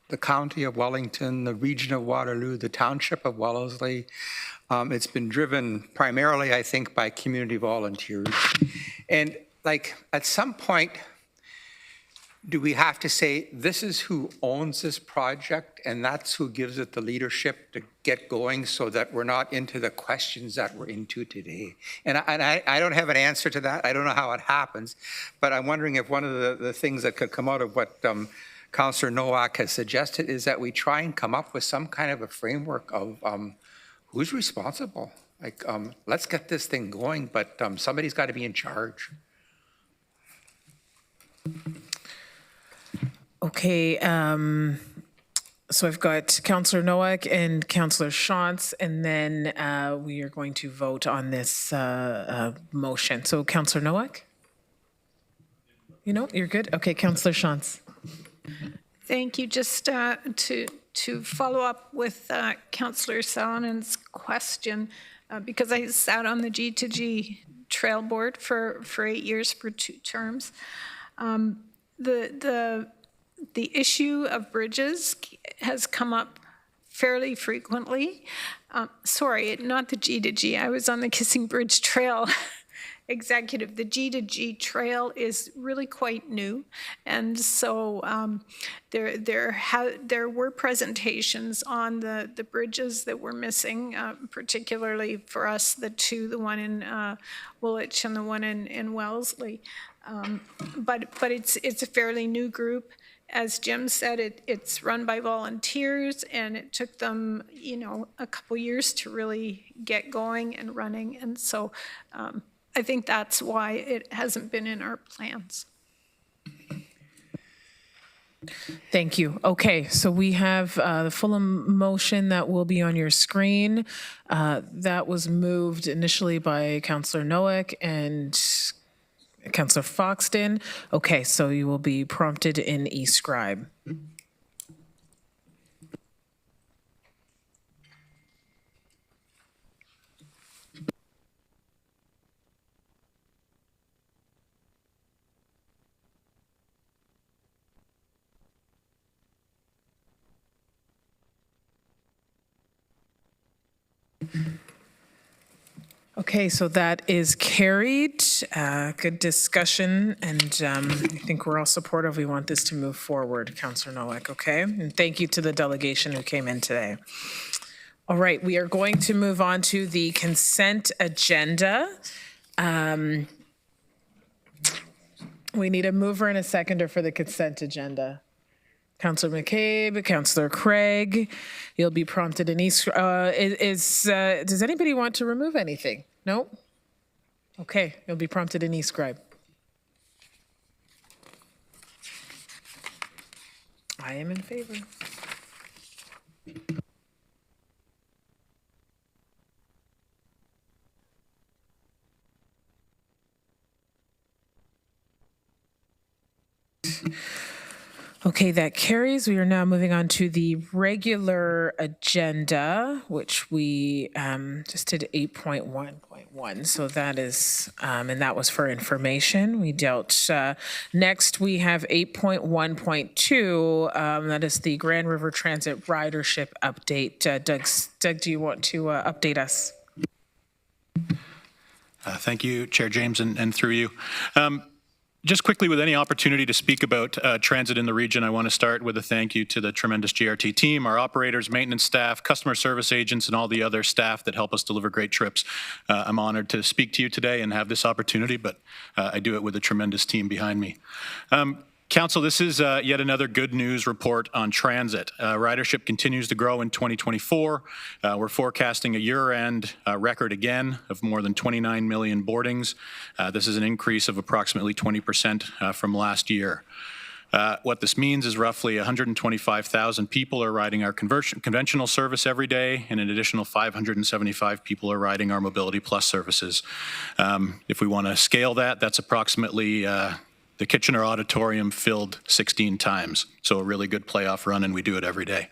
the County of Wellington, the Region of Waterloo, the Township of Wellesley. It's been driven primarily, I think, by community volunteers. And like, at some point, do we have to say, this is who owns this project, and that's who gives it the leadership to get going, so that we're not into the questions that we're into today? And I don't have an answer to that. I don't know how it happens, but I'm wondering if one of the things that could come out of what Councillor Nowak has suggested is that we try and come up with some kind of a framework of who's responsible. Like, let's get this thing going, but somebody's got to be in charge. Okay, so I've got Councillor Nowak and Councillor Shantz, and then we are going to vote on this motion. So Councillor Nowak? You're good? Okay, Councillor Shantz. Thank you. Just to follow up with Councillor Salinen's question, because I sat on the G2G Trail Board for 8 years for 2 terms. The issue of bridges has come up fairly frequently. Sorry, not the G2G. I was on the Kissing Bridge Trail executive. The G2G Trail is really quite new, and so there were presentations on the bridges that were missing, particularly for us, the one in Woolwich and the one in Wellesley. But it's a fairly new group. As Jim said, it's run by volunteers, and it took them, a couple years to really get going and running. And so I think that's why it hasn't been in our plans. Thank you. Okay, so we have the full motion that will be on your screen. That was moved initially by Councillor Nowak and Councillor Foxton. Okay, so you will be prompted in eScribe. Okay, so that is carried. Good discussion, and I think we're all supportive. We want this to move forward, Councillor Nowak, okay? And thank you to the delegation who came in today. All right, we are going to move on to the consent agenda. We need a mover and a seconder for the consent agenda. Councillor McCabe, Councillor Craig, you'll be prompted in does anybody want to remove anything? No? Okay, you'll be prompted in e-scribe. I am in favor. Okay, that carries. We are now moving on to the regular agenda, which we just did 8.1.1. So that is, and that was for information. We dealt, next we have 8.1.2. That is the Grand River Transit ridership update. Doug, do you want to update us? Thank you, Chair James, and through you. Just quickly, with any opportunity to speak about transit in the region, I want to start with a thank you to the tremendous GRT team, our operators, maintenance staff, customer service agents, and all the other staff that help us deliver great trips. I'm honored to speak to you today and have this opportunity, but I do it with a tremendous team behind me. Council, this is yet another good news report on transit. Ridership continues to grow in 2024. We're forecasting a year-end record again of more than 29 million boardings. This is an increase of approximately 20% from last year. What this means is roughly 125,000 people are riding our conventional service every day, and an additional 575 people are riding our Mobility Plus services. If we want to scale that, that's approximately the Kitchener Auditorium filled 16 times. So a really good playoff run, and we do it every day.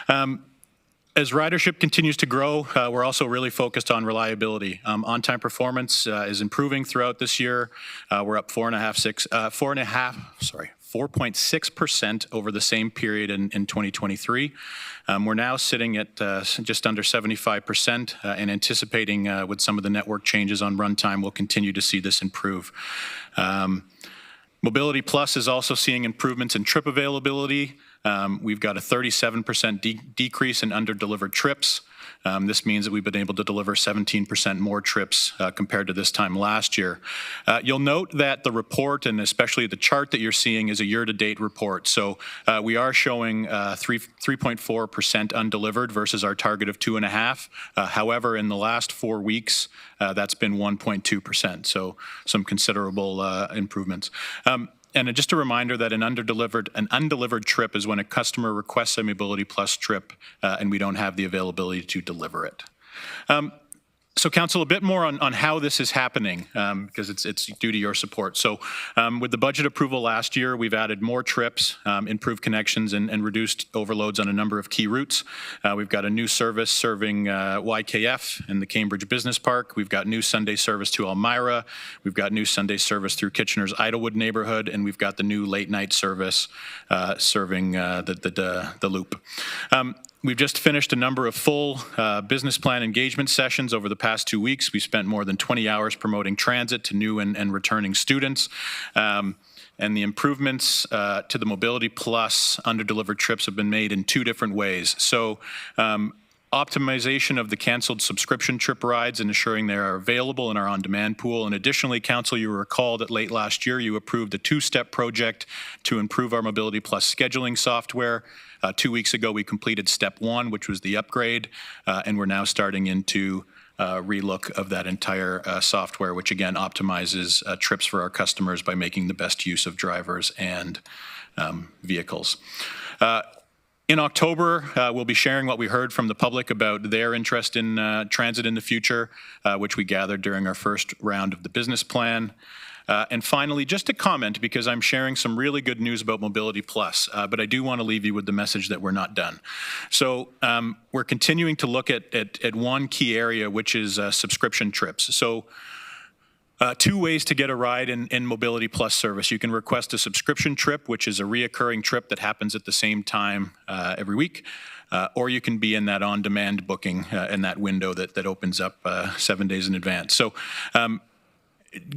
As ridership continues to grow, we're also really focused on reliability. On-time performance is improving throughout this year. We're up 4.6% over the same period in 2023. We're now sitting at just under 75% and anticipating with some of the network changes on runtime, we'll continue to see this improve. Mobility Plus is also seeing improvements in trip availability. We've got a 37% decrease in under-delivered trips. This means that we've been able to deliver 17% more trips compared to this time last year. You'll note that the report, and especially the chart that you're seeing, is a year-to-date report. So we are showing 3.4% undelivered versus our target of 2.5%. However, in the last 4 weeks, that's been 1.2%. So some considerable improvements. And just a reminder that an undelivered trip is when a customer requests a Mobility Plus trip and we don't have the availability to deliver it. So, Council, a bit more on how this is happening, because it's due to your support. So, with the budget approval last year, we've added more trips, improved connections, and reduced overloads on a number of key routes. We've got a new service serving YKF and the Cambridge Business Park. We've got new Sunday service to Elmira. We've got new Sunday service through Kitchener's Idlewood neighborhood, and we've got the new late-night service serving the Loop. We've just finished a number of full business plan engagement sessions over the past 2 weeks. We spent more than 20 hours promoting transit to new and returning students. And the improvements to the Mobility Plus under-delivered trips have been made in 2 different ways. So optimization of the canceled subscription trip rides and ensuring they are available in our on-demand pool. And additionally, Council, you will recall that late last year you approved a 2-step project to improve our Mobility Plus scheduling software. 2 weeks ago, we completed step 1, which was the upgrade, and we're now starting into relook of that entire software, which again optimizes trips for our customers by making the best use of drivers and vehicles. In October, we'll be sharing what we heard from the public about their interest in transit in the future, which we gathered during our first round of the business plan. And finally, just a comment, because I'm sharing some really good news about Mobility Plus, but I do want to leave you with the message that we're not done. So we're continuing to look at one key area, which is subscription trips. So 2 ways to get a ride in Mobility Plus service. You can request a subscription trip, which is a reoccurring trip that happens at the same time every week. or you can be in that on-demand booking in that window that opens up 7 days in advance. So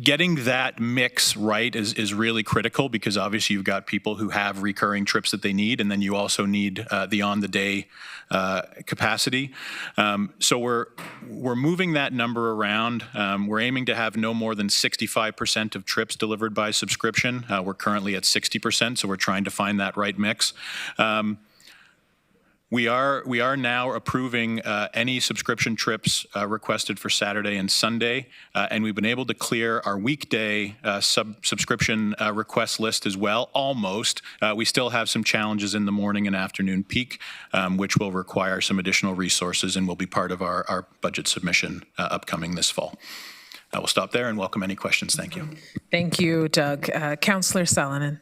getting that mix right is really critical, because obviously you've got people who have recurring trips that they need, and then you also need the on-the-day capacity. So we're moving that number around. We're aiming to have no more than 65% of trips delivered by subscription. We're currently at 60%, so we're trying to find that right mix. We are now approving any subscription trips requested for Saturday and Sunday, and we've been able to clear our weekday subscription request list as well, almost. We still have some challenges in the morning and afternoon peak, which will require some additional resources and will be part of our budget submission upcoming this fall. I will stop there and welcome any questions. Thank you. Thank you, Doug. Councillor Salonen.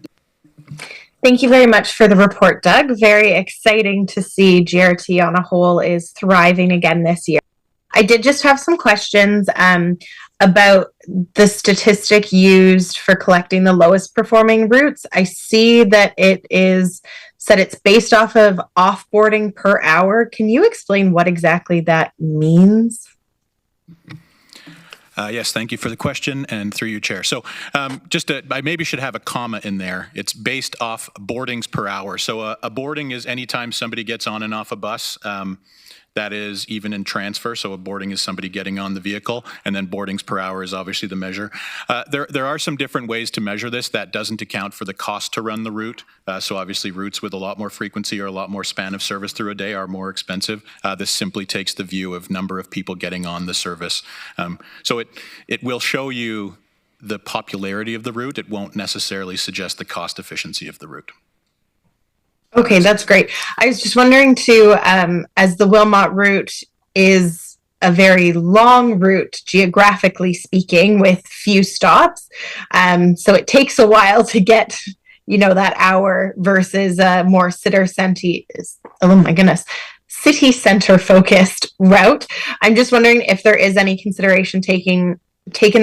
Thank you very much for the report, Doug. Very exciting to see GRT on a whole is thriving again this year. I did just have some questions about the statistic used for collecting the lowest performing routes. I see that it is said it's based off of offboarding per hour. Can you explain what exactly that means? Yes, thank you for the question, and through you, Chair. So I maybe should have a comma in there. It's based off boardings per hour. So a boarding is anytime somebody gets on and off a bus. That is even in transfer. So a boarding is somebody getting on the vehicle, and then boardings per hour is obviously the measure. There are some different ways to measure this. That doesn't account for the cost to run the route. So obviously routes with a lot more frequency or a lot more span of service through a day are more expensive. This simply takes the view of number of people getting on the service. So it will show you the popularity of the route. It won't necessarily suggest the cost efficiency of the route. Okay, that's great. I was just wondering too, as the Wilmot route is a very long route, geographically speaking, with few stops. So it takes a while to get, that hour versus a more city center focused route. I'm just wondering if there is any consideration taken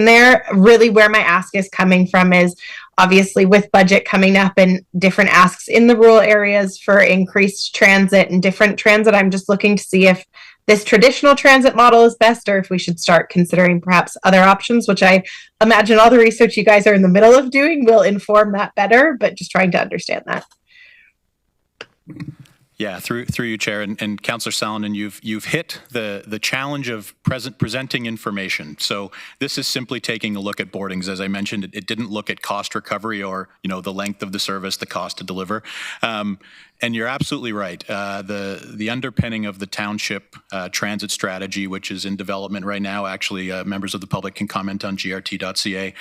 there. Really, where my ask is coming from is obviously with budget coming up and different asks in the rural areas for increased transit and different transit, I'm just looking to see if this traditional transit model is best, or if we should start considering perhaps other options, which I imagine all the research you guys are in the middle of doing will inform that better, but just trying to understand that. Yeah, through you, Chair, and Councillor Salonen, you've hit the challenge of presenting information. So this is simply taking a look at boardings. As I mentioned, it didn't look at cost recovery or the length of the service, the cost to deliver. And you're absolutely right. The underpinning of the township transit strategy, which is in development right now, actually members of the public can comment on grt.ca,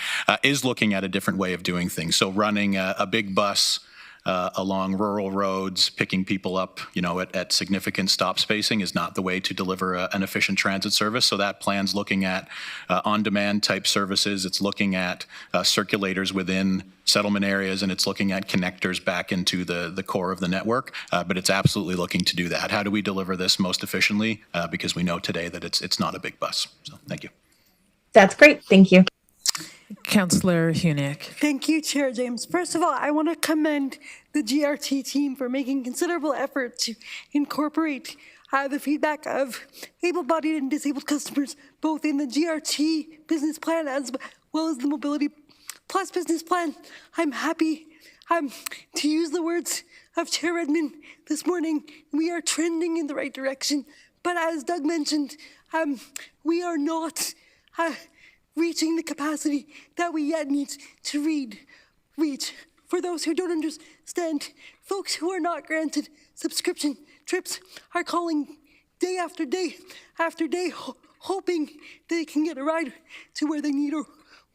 is looking at a different way of doing things. So running a big bus along rural roads, picking people up, at significant stop spacing is not the way to deliver an efficient transit service. So that plan's looking at on-demand type services. It's looking at circulators within settlement areas, and it's looking at connectors back into the core of the network. But it's absolutely looking to do that. How do we deliver this most efficiently? Because we know today that it's not a big bus. So thank you. That's great. Thank you. Councillor Hunick. Thank you, Chair James. First of all, I want to commend the GRT team for making considerable effort to incorporate the feedback of able-bodied and disabled customers, both in the GRT business plan as well as the Mobility Plus business plan. I'm happy to use the words of Chair Redmond this morning. We are trending in the right direction, but as Doug mentioned, we are not reaching the capacity that we yet need to reach. For those who don't understand, folks who are not granted subscription trips are calling day after day after day, hoping they can get a ride to where they need or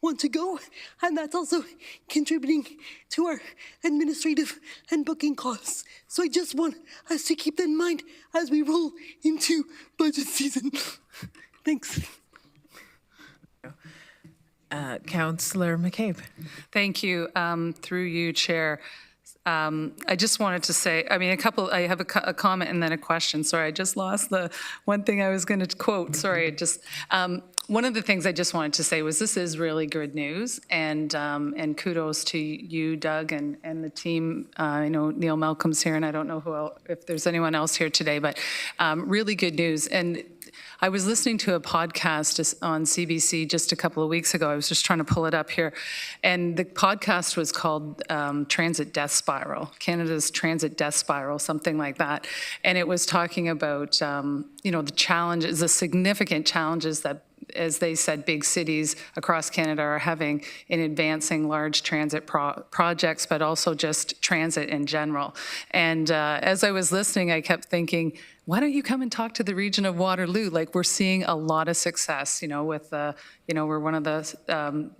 want to go. And that's also contributing to our administrative and booking costs. So I just want us to keep that in mind as we roll into budget season. Thanks. Councillor McCabe. Thank you. Through you, Chair. I just wanted to say, I have a comment and then a question. Sorry, I just lost the one thing I was going to quote. Sorry, one of the things I just wanted to say was this is really good news, and kudos to you, Doug, and the team. I know Neil Malcolm's here, and I don't know who else, if there's anyone else here today, but really good news. And I was listening to a podcast on CBC just a couple of weeks ago. I was just trying to pull it up here. And the podcast was called Transit Death Spiral, Canada's Transit Death Spiral, something like that. And it was talking about, the challenges, the significant challenges that, as they said, big cities across Canada are having in advancing large transit projects, but also just transit in general. And as I was listening, I kept thinking, why don't you come and talk to the region of Waterloo? Like, we're seeing a lot of success, with, we're one of the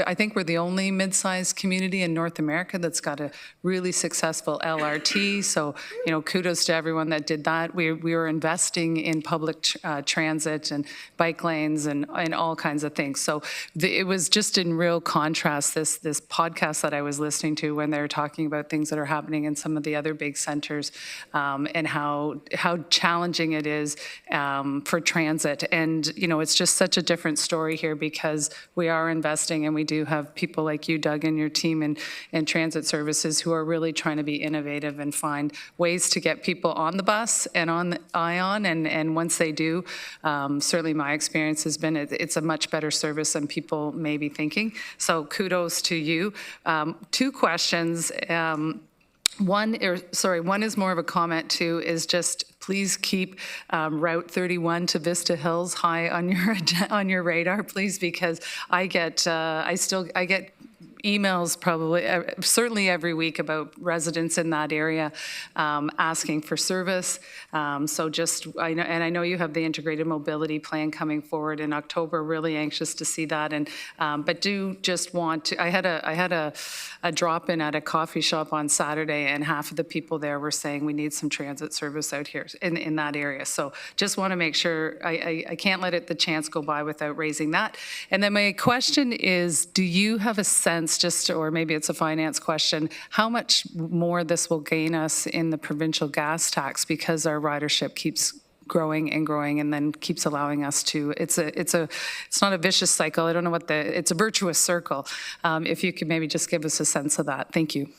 I think we're the only mid-sized community in North America that's got a really successful LRT. So, kudos to everyone that did that. We were investing in public transit and bike lanes and all kinds of things. So it was just in real contrast, this podcast that I was listening to when they were talking about things that are happening in some of the other big centers, and how challenging it is for transit. And, it's just such a different story here because we are investing, and we do have people like you, Doug, and your team in transit services who are really trying to be innovative and find ways to get people on the bus and on the ION. And once they do, certainly my experience has been it's a much better service than people may be thinking. So kudos to you. Two questions. One is more of a comment. Two is just please keep Route 31 to Vista Hills high on your radar, please, because I get emails probably certainly every week about residents in that area asking for service. So I know you have the integrated mobility plan coming forward in October. Really anxious to see that, and but do just want to. I had a drop-in at a coffee shop on Saturday, and half of the people there were saying we need some transit service out here in that area. So just want to make sure I can't let the chance go by without raising that. And then my question is, do you have a sense, or maybe it's a finance question, how much more this will gain us in the provincial gas tax, because our ridership keeps growing and growing and then keeps allowing us to, it's not a vicious cycle. I don't know it's a virtuous circle. If you could maybe just give us a sense of that. Thank you.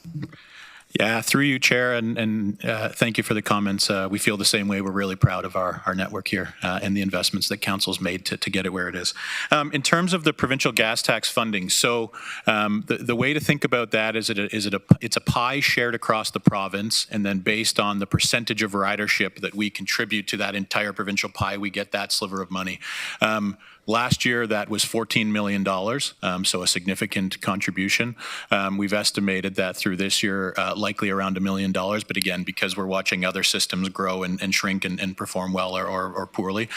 Yeah, through you, Chair, and thank you for the comments. We feel the same way. We're really proud of our network here and the investments that Council's made to get it where it is. In terms of the provincial gas tax funding, so the way to think about that is it's a pie shared across the province, and then based on the percentage of ridership that we contribute to that entire provincial pie, we get that sliver of money. Last year, that was $14 million, so a significant contribution. We've estimated that through this year, likely around $1 million. But again, because we're watching other systems grow and shrink and perform well or poorly,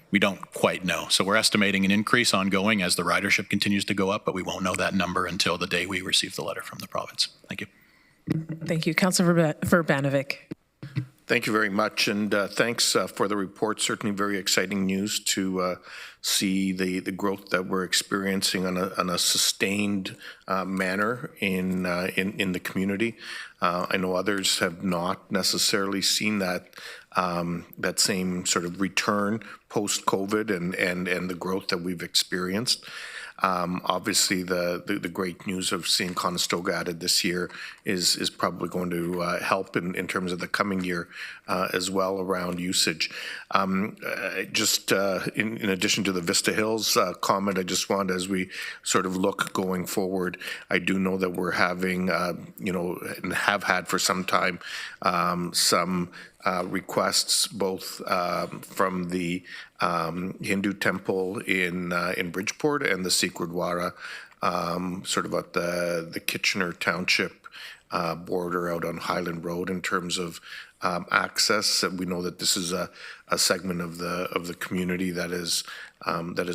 we don't quite know. So we're estimating an increase ongoing as the ridership continues to go up, but we won't know that number until the day we receive the letter from the province. Thank you. Thank you. Councillor Verbanovic. Thank you very much, and thanks for the report. Certainly very exciting news to see the growth that we're experiencing on a sustained manner in the community. I know others have not necessarily seen that that same sort of return post-COVID and the growth that we've experienced. Obviously, the great news of seeing Conestoga added this year is probably going to help in terms of the coming year as well around usage. Just in addition to the Vista Hills comment, I just want, as we sort of look going forward, I do know that we're having, and have had for some time, some requests both from the Hindu temple in Bridgeport and the Sikh sort of at the Kitchener Township border out on Highland Road in terms of access. We know that this is a segment of the community that has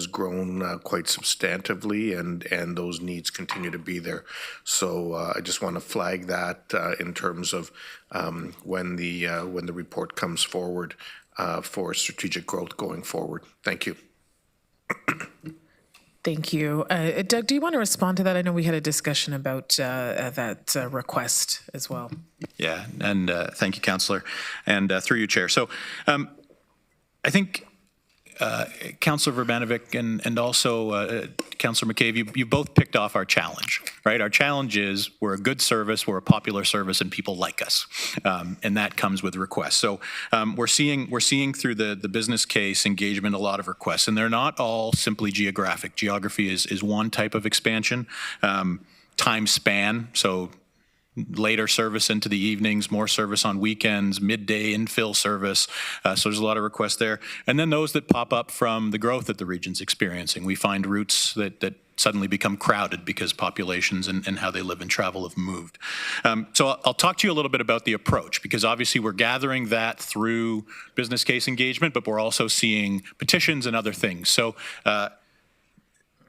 grown quite substantively, and those needs continue to be there. So I just want to flag that in terms of when the report comes forward for strategic growth going forward. Thank you. Thank you. Doug, do you want to respond to that? I know we had a discussion about that request as well. Yeah, and thank you, Councillor, and through you, Chair. So I think Councillor Verbanovic and also Councillor McCabe, you both picked off our challenge, right? Our challenge is we're a good service, we're a popular service, and people like us, and that comes with requests. So we're seeing through the business case engagement a lot of requests, and they're not all simply geographic. Geography is one type of expansion. Time span, so later service into the evenings, more service on weekends, midday infill service. So there's a lot of requests there. And then those that pop up from the growth that the region's experiencing. We find routes that suddenly become crowded because populations and how they live and travel have moved. So I'll talk to you a little bit about the approach, because obviously we're gathering that through business case engagement, but we're also seeing petitions and other things. So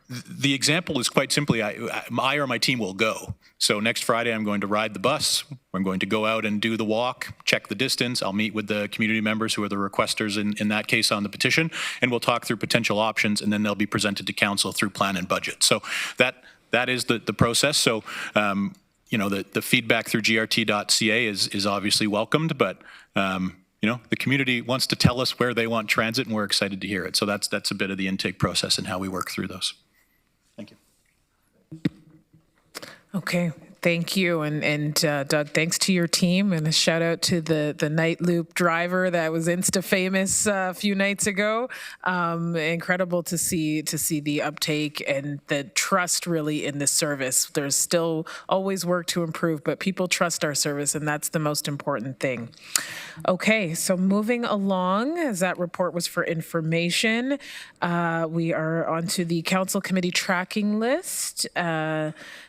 the example is quite simply, I or my team will go. So next Friday, I'm going to ride the bus. I'm going to go out and do the walk, check the distance. I'll meet with the community members who are the requesters in that case on the petition, and we'll talk through potential options, and then they'll be presented to council through plan and budget. So that is the process. So you know, the feedback through grt.ca is obviously welcomed, but you know, the community wants to tell us where they want transit, and we're excited to hear it. So that's a bit of the intake process and how we work through those. Thank you. Okay, thank you. And Doug, thanks to your team, and a shout out to the night loop driver that was Insta famous a few nights ago. Incredible to see the uptake and the trust really in this service. There's still always work to improve, but people trust our service, and that's the most important thing. Okay, so moving along, as that report was for information, we are on to the council committee tracking list.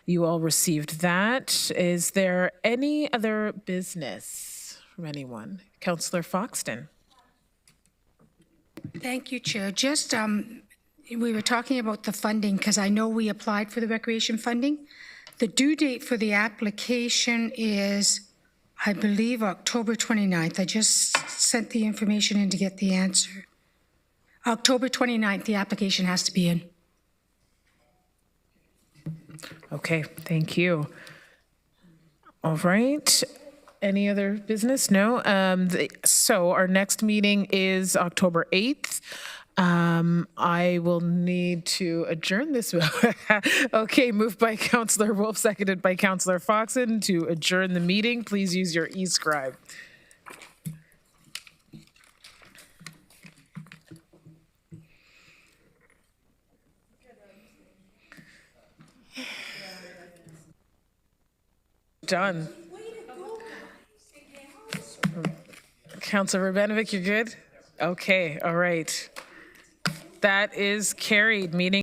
You all received that. Is there any other business from anyone? Councillor Foxton. Thank you, Chair. Just, we were talking about the funding, because I know we applied for the recreation funding. The due date for the application is, I believe, October 29th. I just sent the information in to get the answer. October 29th, the application has to be in. Okay, thank you. All right. Any other business? No. So our next meeting is October 8th. I will need to adjourn this. Okay, moved by Councillor Wolf, seconded by Councillor Foxton to adjourn the meeting. Please use your e-scribe. Done. Councillor Verbanovic, you're good? Okay, all right. That is carried. Meeting